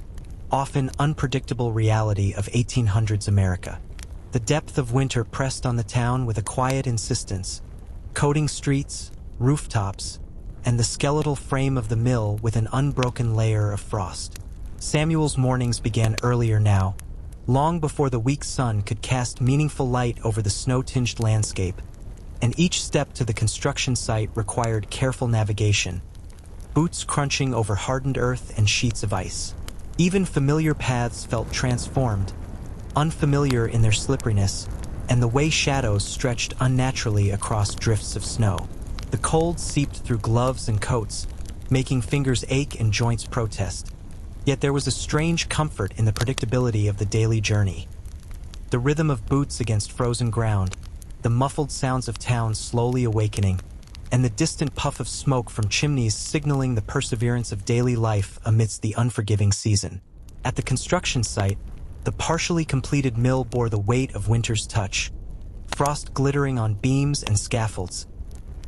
often unpredictable reality of 1800s America. The depth of winter pressed on the town with a quiet insistence, coating streets, rooftops, and the skeletal frame of the mill with an unbroken layer of frost. Samuel's mornings began earlier now, long before the weak sun could cast meaningful light over the snow-tinged landscape, and each step to the construction site required careful navigation, boots crunching over hardened earth and sheets of ice. Even familiar paths felt transformed, unfamiliar in their slipperiness, and the way shadows stretched unnaturally across drifts of snow. The cold seeped through gloves and coats, making fingers ache and joints protest. Yet there was a strange comfort in the predictability of the daily journey. The rhythm of boots against frozen ground, the muffled sounds of town slowly awakening, and the distant puff of smoke from chimneys signaling the perseverance of daily life amidst the unforgiving season. At the construction site, the partially completed mill bore the weight of winter's touch, frost glittering on beams and scaffolds,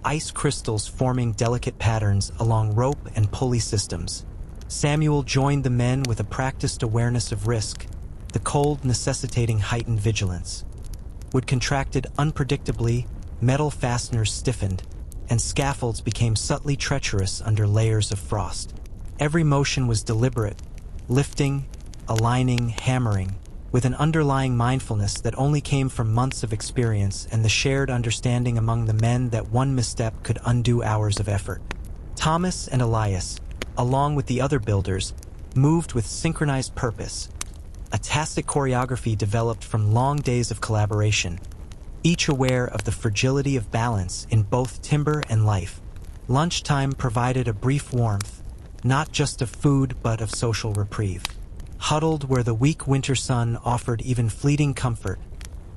ice crystals forming delicate patterns along rope and pulley systems. Samuel joined the men with a practiced awareness of risk, the cold necessitating heightened vigilance. Wood contracted unpredictably, metal fasteners stiffened, and scaffolds became subtly treacherous under layers of frost. Every motion was deliberate, lifting, aligning, hammering, with an underlying mindfulness that only came from months of experience and the shared understanding among the men that one misstep could undo hours of effort. Thomas and Elias, along with the other builders, moved with synchronized purpose, a tacit choreography developed from long days of collaboration, each aware of the fragility of balance in both timber and life. Lunchtime provided a brief warmth, not just of food but of social reprieve. Huddled where the weak winter sun offered even fleeting comfort,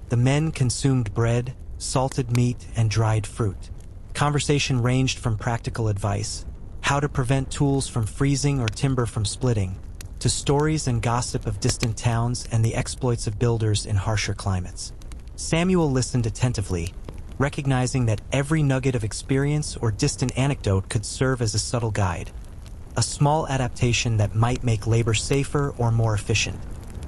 the men consumed bread, salted meat, and dried fruit. Conversation ranged from practical advice, how to prevent tools from freezing or timber from splitting, to stories and gossip of distant towns and the exploits of builders in harsher climates. Samuel listened attentively, recognizing that every nugget of experience or distant anecdote could serve as a subtle guide, a small adaptation that might make labor safer or more efficient.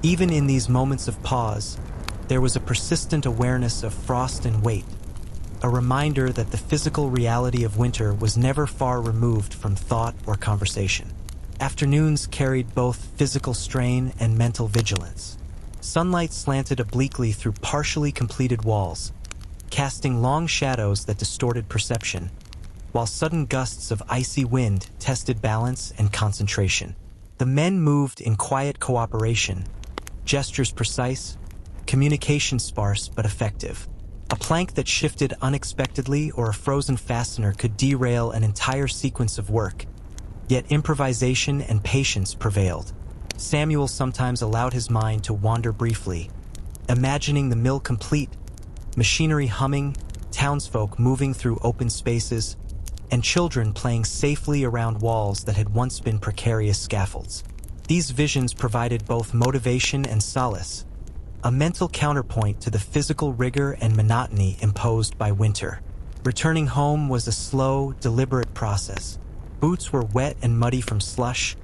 Even in these moments of pause, there was a persistent awareness of frost and weight, a reminder that the physical reality of winter was never far removed from thought or conversation. Afternoons carried both physical strain and mental vigilance. Sunlight slanted obliquely through partially completed walls, casting long shadows that distorted perception, while sudden gusts of icy wind tested balance and concentration. The men moved in quiet cooperation, gestures precise, communication sparse but effective. A plank that shifted unexpectedly or a frozen fastener could derail an entire sequence of work, yet improvisation and patience prevailed. Samuel sometimes allowed his mind to wander briefly, imagining the mill complete, machinery humming, townsfolk moving through open spaces, and children playing safely around walls that had once been precarious scaffolds. These visions provided both motivation and solace, a mental counterpoint to the physical rigor and monotony imposed by winter. Returning home was a slow, deliberate process. Boots were wet and muddy from slush,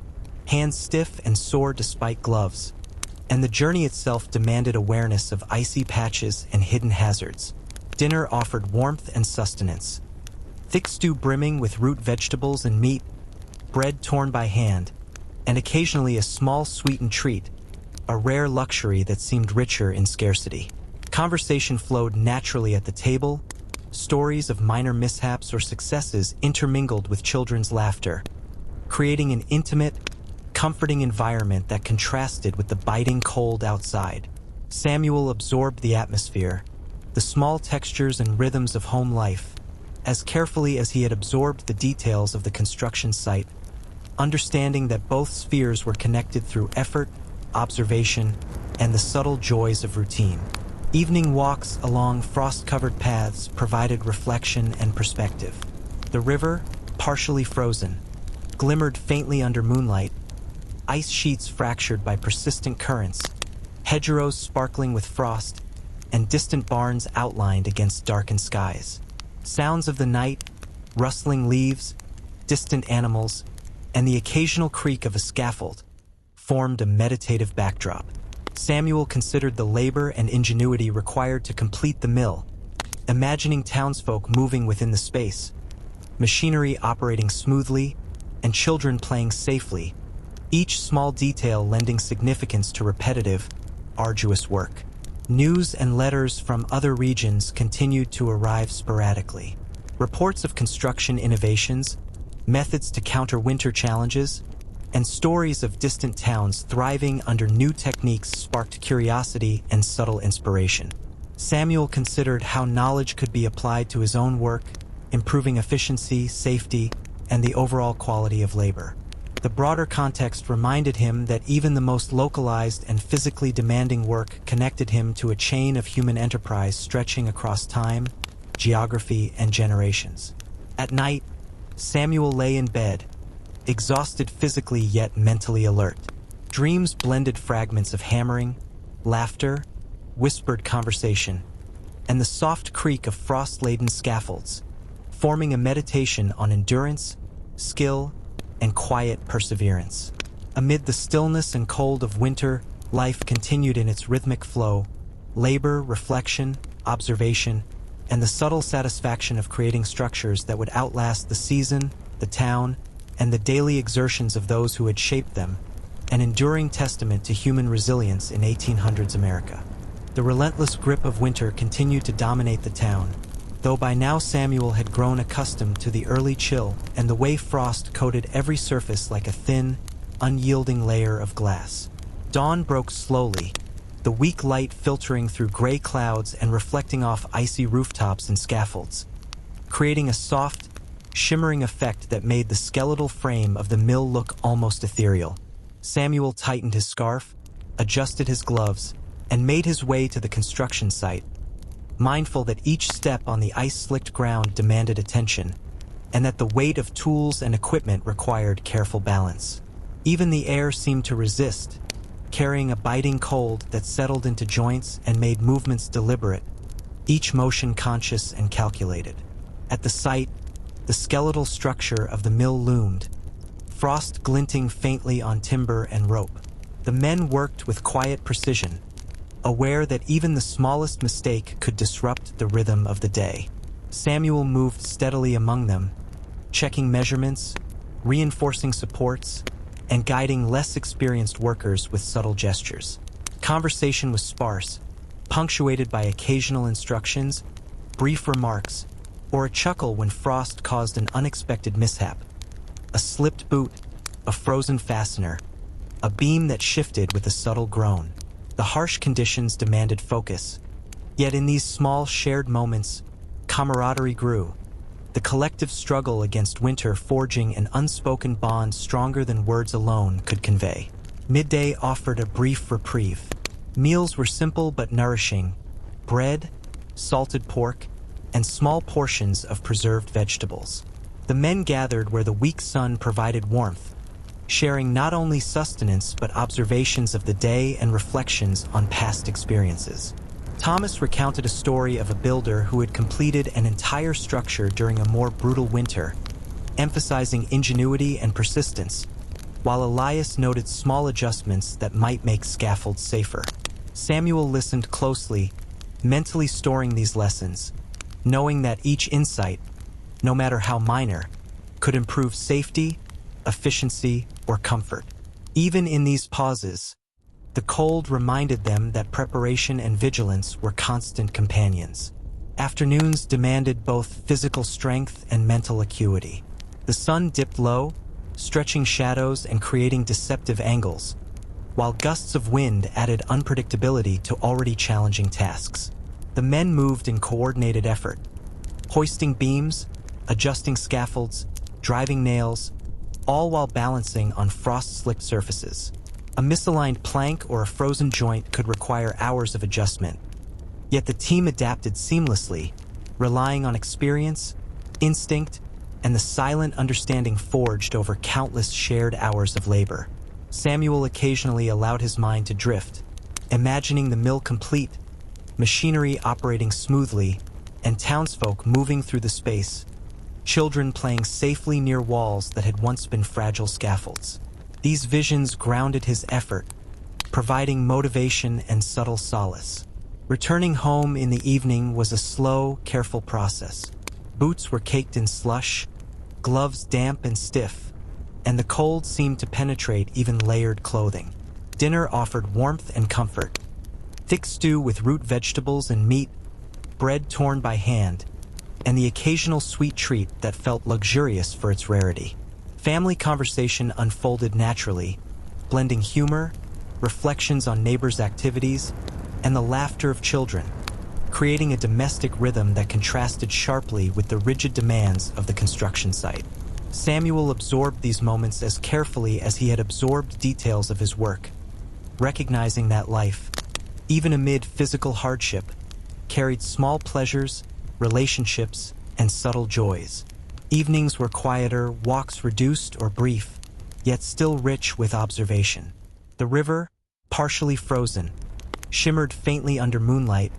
hands stiff and sore despite gloves, and the journey itself demanded awareness of icy patches and hidden hazards. Dinner offered warmth and sustenance. Thick stew brimming with root vegetables and meat, bread torn by hand, and occasionally a small sweetened treat, a rare luxury that seemed richer in scarcity. Conversation flowed naturally at the table, stories of minor mishaps or successes intermingled with children's laughter, creating an intimate, comforting environment that contrasted with the biting cold outside. Samuel absorbed the atmosphere, the small textures and rhythms of home life, as carefully as he had absorbed the details of the construction site, understanding that both spheres were connected through effort, observation, and the subtle joys of routine. Evening walks along frost-covered paths provided reflection and perspective. The river, partially frozen, glimmered faintly under moonlight, ice sheets fractured by persistent currents, hedgerows sparkling with frost, and distant barns outlined against darkened skies. Sounds of the night, rustling leaves, distant animals, and the occasional creak of a scaffold formed a meditative backdrop. Samuel considered the labor and ingenuity required to complete the mill, imagining townsfolk moving within the space, machinery operating smoothly, and children playing safely, each small detail lending significance to repetitive, arduous work. News and letters from other regions continued to arrive sporadically. Reports of construction innovations, methods to counter winter challenges, and stories of distant towns thriving under new techniques sparked curiosity and subtle inspiration. Samuel considered how knowledge could be applied to his own work, improving efficiency, safety, and the overall quality of labor. The broader context reminded him that even the most localized and physically demanding work connected him to a chain of human enterprise stretching across time, geography, and generations. At night, Samuel lay in bed, exhausted physically yet mentally alert. Dreams blended fragments of hammering, laughter, whispered conversation, and the soft creak of frost-laden scaffolds, forming a meditation on endurance, skill, and quiet perseverance. Amid the stillness and cold of winter, life continued in its rhythmic flow, labor, reflection, observation, and the subtle satisfaction of creating structures that would outlast the season, the town, and the daily exertions of those who had shaped them, an enduring testament to human resilience in 1800s America. The relentless grip of winter continued to dominate the town, though by now Samuel had grown accustomed to the early chill and the way frost coated every surface like a thin, unyielding layer of glass. Dawn broke slowly, the weak light filtering through gray clouds and reflecting off icy rooftops and scaffolds, creating a soft, shimmering effect that made the skeletal frame of the mill look almost ethereal. Samuel tightened his scarf, adjusted his gloves, and made his way to the construction site, mindful that each step on the ice-slicked ground demanded attention, and that the weight of tools and equipment required careful balance. Even the air seemed to resist, carrying a biting cold that settled into joints and made movements deliberate, each motion conscious and calculated. At the site, the skeletal structure of the mill loomed, frost glinting faintly on timber and rope. The men worked with quiet precision, aware that even the smallest mistake could disrupt the rhythm of the day. Samuel moved steadily among them, checking measurements, reinforcing supports, and guiding less experienced workers with subtle gestures. Conversation was sparse, punctuated by occasional instructions, brief remarks, or a chuckle when frost caused an unexpected mishap. A slipped boot, a frozen fastener, a beam that shifted with a subtle groan. The harsh conditions demanded focus, yet in these small shared moments, camaraderie grew, the collective struggle against winter forging an unspoken bond stronger than words alone could convey. Midday offered a brief reprieve. Meals were simple but nourishing: bread, salted pork, and small portions of preserved vegetables. The men gathered where the weak sun provided warmth, sharing not only sustenance but observations of the day and reflections on past experiences. Thomas recounted a story of a builder who had completed an entire structure during a more brutal winter, emphasizing ingenuity and persistence, while Elias noted small adjustments that might make scaffolds safer. Samuel listened closely, mentally storing these lessons, knowing that each insight, no matter how minor, could improve safety, efficiency, or comfort. Even in these pauses, the cold reminded them that preparation and vigilance were constant companions. Afternoons demanded both physical strength and mental acuity. The sun dipped low, stretching shadows and creating deceptive angles, while gusts of wind added unpredictability to already challenging tasks. The men moved in coordinated effort, hoisting beams, adjusting scaffolds, driving nails, all while balancing on frost-slicked surfaces. A misaligned plank or a frozen joint could require hours of adjustment, yet the team adapted seamlessly, relying on experience, instinct, and the silent understanding forged over countless shared hours of labor. Samuel occasionally allowed his mind to drift, imagining the mill complete, machinery operating smoothly, and townsfolk moving through the space, children playing safely near walls that had once been fragile scaffolds. These visions grounded his effort, providing motivation and subtle solace. Returning home in the evening was a slow, careful process. Boots were caked in slush, gloves damp and stiff, and the cold seemed to penetrate even layered clothing. Dinner offered warmth and comfort. Thick stew with root vegetables and meat, bread torn by hand, and the occasional sweet treat that felt luxurious for its rarity. Family conversation unfolded naturally, blending humor, reflections on neighbors' activities, and the laughter of children, creating a domestic rhythm that contrasted sharply with the rigid demands of the construction site. Samuel absorbed these moments as carefully as he had absorbed details of his work, recognizing that life, even amid physical hardship, carried small pleasures, relationships, and subtle joys. Evenings were quieter, walks reduced or brief, yet still rich with observation. The river, partially frozen, shimmered faintly under moonlight,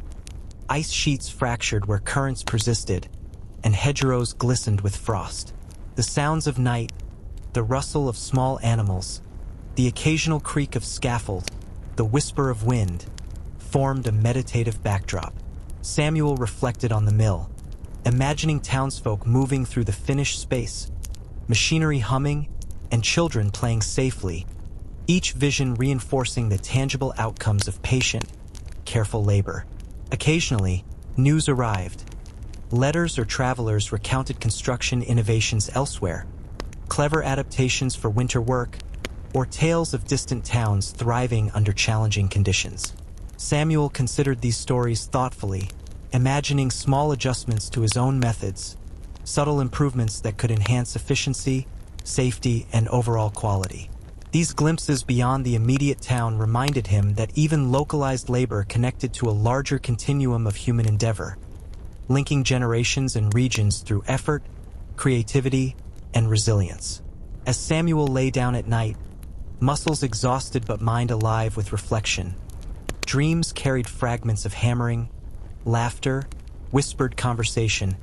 ice sheets fractured where currents persisted, and hedgerows glistened with frost. The sounds of night, the rustle of small animals, the occasional creak of scaffold, the whisper of wind, formed a meditative backdrop. Samuel reflected on the mill, imagining townsfolk moving through the finished space, machinery humming, and children playing safely, each vision reinforcing the tangible outcomes of patient, careful labor. Occasionally, news arrived. Letters or travelers recounted construction innovations elsewhere, clever adaptations for winter work, or tales of distant towns thriving under challenging conditions. Samuel considered these stories thoughtfully, imagining small adjustments to his own methods, subtle improvements that could enhance efficiency, safety, and overall quality. These glimpses beyond the immediate town reminded him that even localized labor connected to a larger continuum of human endeavor, linking generations and regions through effort, creativity, and resilience. As Samuel lay down at night, muscles exhausted but mind alive with reflection, dreams carried fragments of hammering, laughter, whispered conversation,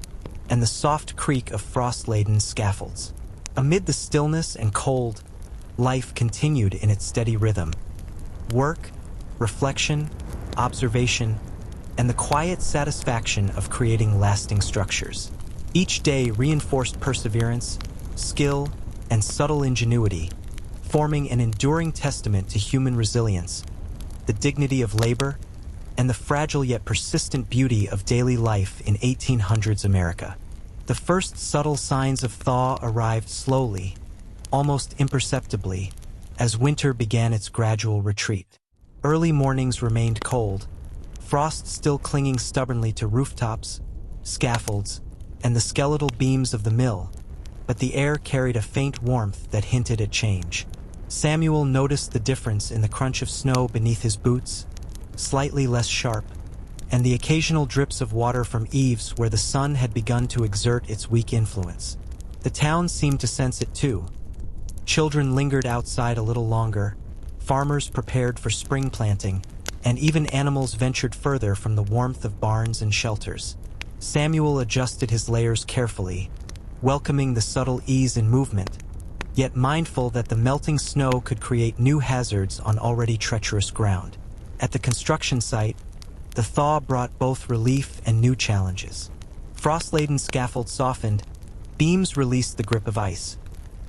and the soft creak of frost-laden scaffolds. Amid the stillness and cold, life continued in its steady rhythm. Work, reflection, observation, and the quiet satisfaction of creating lasting structures. Each day reinforced perseverance, skill, and subtle ingenuity, forming an enduring testament to human resilience, the dignity of labor, and the fragile yet persistent beauty of daily life in 1800s America. The first subtle signs of thaw arrived slowly, almost imperceptibly, as winter began its gradual retreat. Early mornings remained cold, frost still clinging stubbornly to rooftops, scaffolds, and the skeletal beams of the mill, but the air carried a faint warmth that hinted at change. Samuel noticed the difference in the crunch of snow beneath his boots, slightly less sharp, and the occasional drips of water from eaves where the sun had begun to exert its weak influence. The town seemed to sense it too, Children lingered outside a little longer, farmers prepared for spring planting, and even animals ventured further from the warmth of barns and shelters. Samuel adjusted his layers carefully, welcoming the subtle ease in movement, yet mindful that the melting snow could create new hazards on already treacherous ground. At the construction site, the thaw brought both relief and new challenges. Frost-laden scaffold softened, beams released the grip of ice,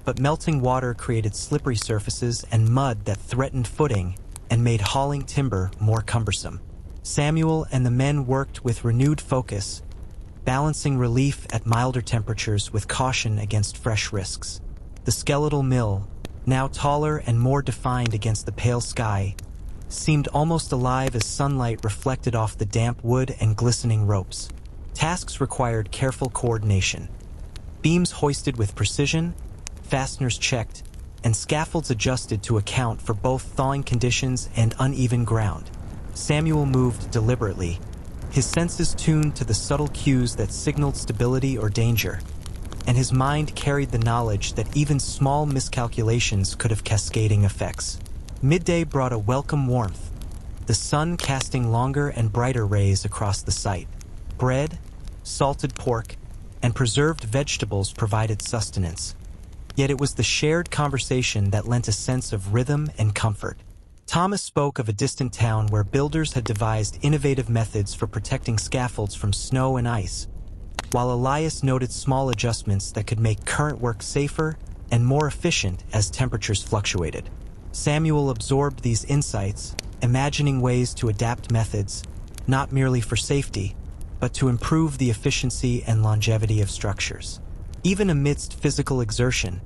but melting water created slippery surfaces and mud that threatened footing and made hauling timber more cumbersome. Samuel and the men worked with renewed focus, balancing relief at milder temperatures with caution against fresh risks. The skeletal mill, now taller and more defined against the pale sky, seemed almost alive as sunlight reflected off the damp wood and glistening ropes. Tasks required careful coordination. Beams hoisted with precision, fasteners checked, and scaffolds adjusted to account for both thawing conditions and uneven ground. Samuel moved deliberately, his senses tuned to the subtle cues that signaled stability or danger, and his mind carried the knowledge that even small miscalculations could have cascading effects. Midday brought a welcome warmth, the sun casting longer and brighter rays across the site. Bread, salted pork, and preserved vegetables provided sustenance. Yet it was the shared conversation that lent a sense of rhythm and comfort. Thomas spoke of a distant town where builders had devised innovative methods for protecting scaffolds from snow and ice, while Elias noted small adjustments that could make current work safer and more efficient as temperatures fluctuated. Samuel absorbed these insights, imagining ways to adapt methods, not merely for safety, but to improve the efficiency and longevity of structures. Even amidst physical exertion,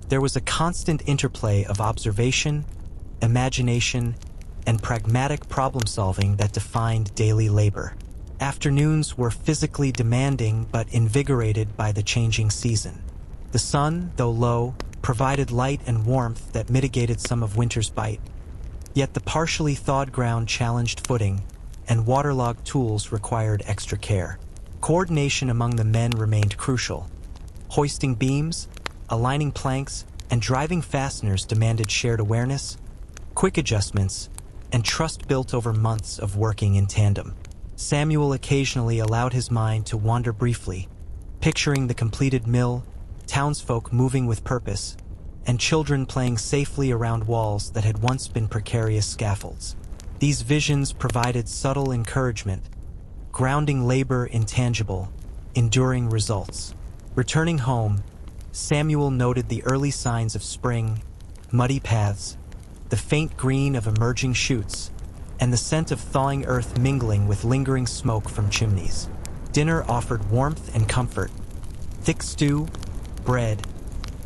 there was a constant interplay of observation, imagination, and pragmatic problem-solving that defined daily labor. Afternoons were physically demanding but invigorated by the changing season. The sun, though low, provided light and warmth that mitigated some of winter's bite. Yet the partially thawed ground challenged footing, and waterlogged tools required extra care. Coordination among the men remained crucial. Hoisting beams, aligning planks, and driving fasteners demanded shared awareness, quick adjustments, and trust built over months of working in tandem. Samuel occasionally allowed his mind to wander briefly, picturing the completed mill, townsfolk moving with purpose, and children playing safely around walls that had once been precarious scaffolds. These visions provided subtle encouragement, grounding labor in tangible, enduring results. Returning home, Samuel noted the early signs of spring, muddy paths, the faint green of emerging shoots, and the scent of thawing earth mingling with lingering smoke from chimneys. Dinner offered warmth and comfort, thick stew, bread,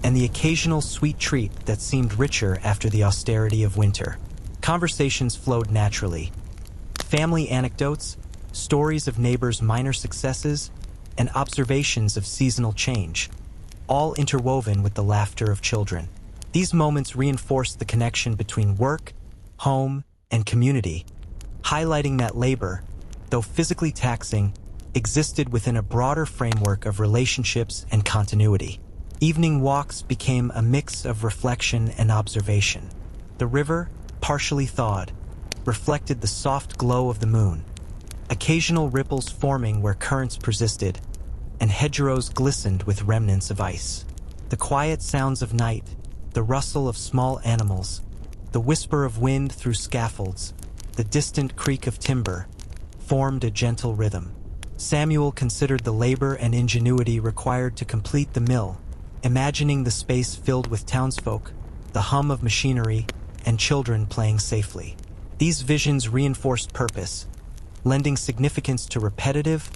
and the occasional sweet treat that seemed richer after the austerity of winter. Conversations flowed naturally. Family anecdotes, stories of neighbors' minor successes, and observations of seasonal change, all interwoven with the laughter of children. These moments reinforced the connection between work, home, and community, highlighting that labor, though physically taxing, existed within a broader framework of relationships and continuity. Evening walks became a mix of reflection and observation. The river, partially thawed, reflected the soft glow of the moon, occasional ripples forming where currents persisted, and hedgerows glistened with remnants of ice. The quiet sounds of night, the rustle of small animals, the whisper of wind through scaffolds, the distant creak of timber, formed a gentle rhythm. Samuel considered the labor and ingenuity required to complete the mill, imagining the space filled with townsfolk, the hum of machinery, and children playing safely. These visions reinforced purpose, lending significance to repetitive,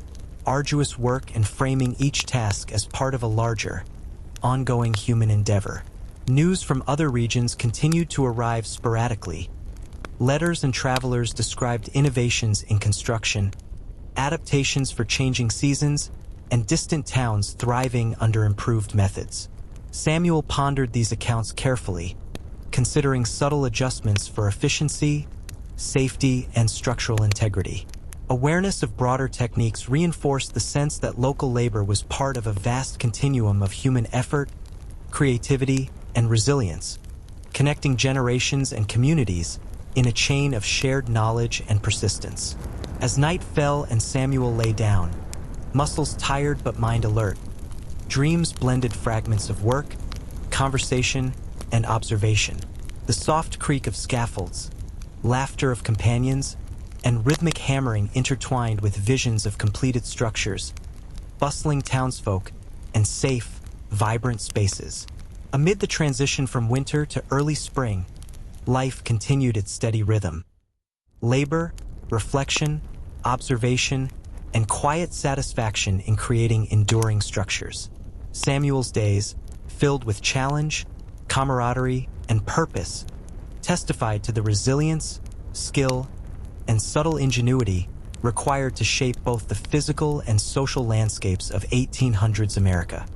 arduous work and framing each task as part of a larger, ongoing human endeavor. News from other regions continued to arrive sporadically. Letters and travelers described innovations in construction, adaptations for changing seasons, and distant towns thriving under improved methods. Samuel pondered these accounts carefully, considering subtle adjustments for efficiency, safety, and structural integrity. Awareness of broader techniques reinforced the sense that local labor was part of a vast continuum of human effort, creativity, and resilience, connecting generations and communities in a chain of shared knowledge and persistence. As night fell and Samuel lay down, muscles tired but mind alert, dreams blended fragments of work, conversation, and observation. The soft creak of scaffolds, laughter of companions, and rhythmic hammering intertwined with visions of completed structures, bustling townsfolk, and safe, vibrant spaces. Amid the transition from winter to early spring, life continued its steady rhythm. Labor, reflection, observation, and quiet satisfaction in creating enduring structures. Samuel's days, filled with challenge, camaraderie, and purpose, testified to the resilience, skill, and subtle ingenuity required to shape both the physical and social landscapes of 1800s America.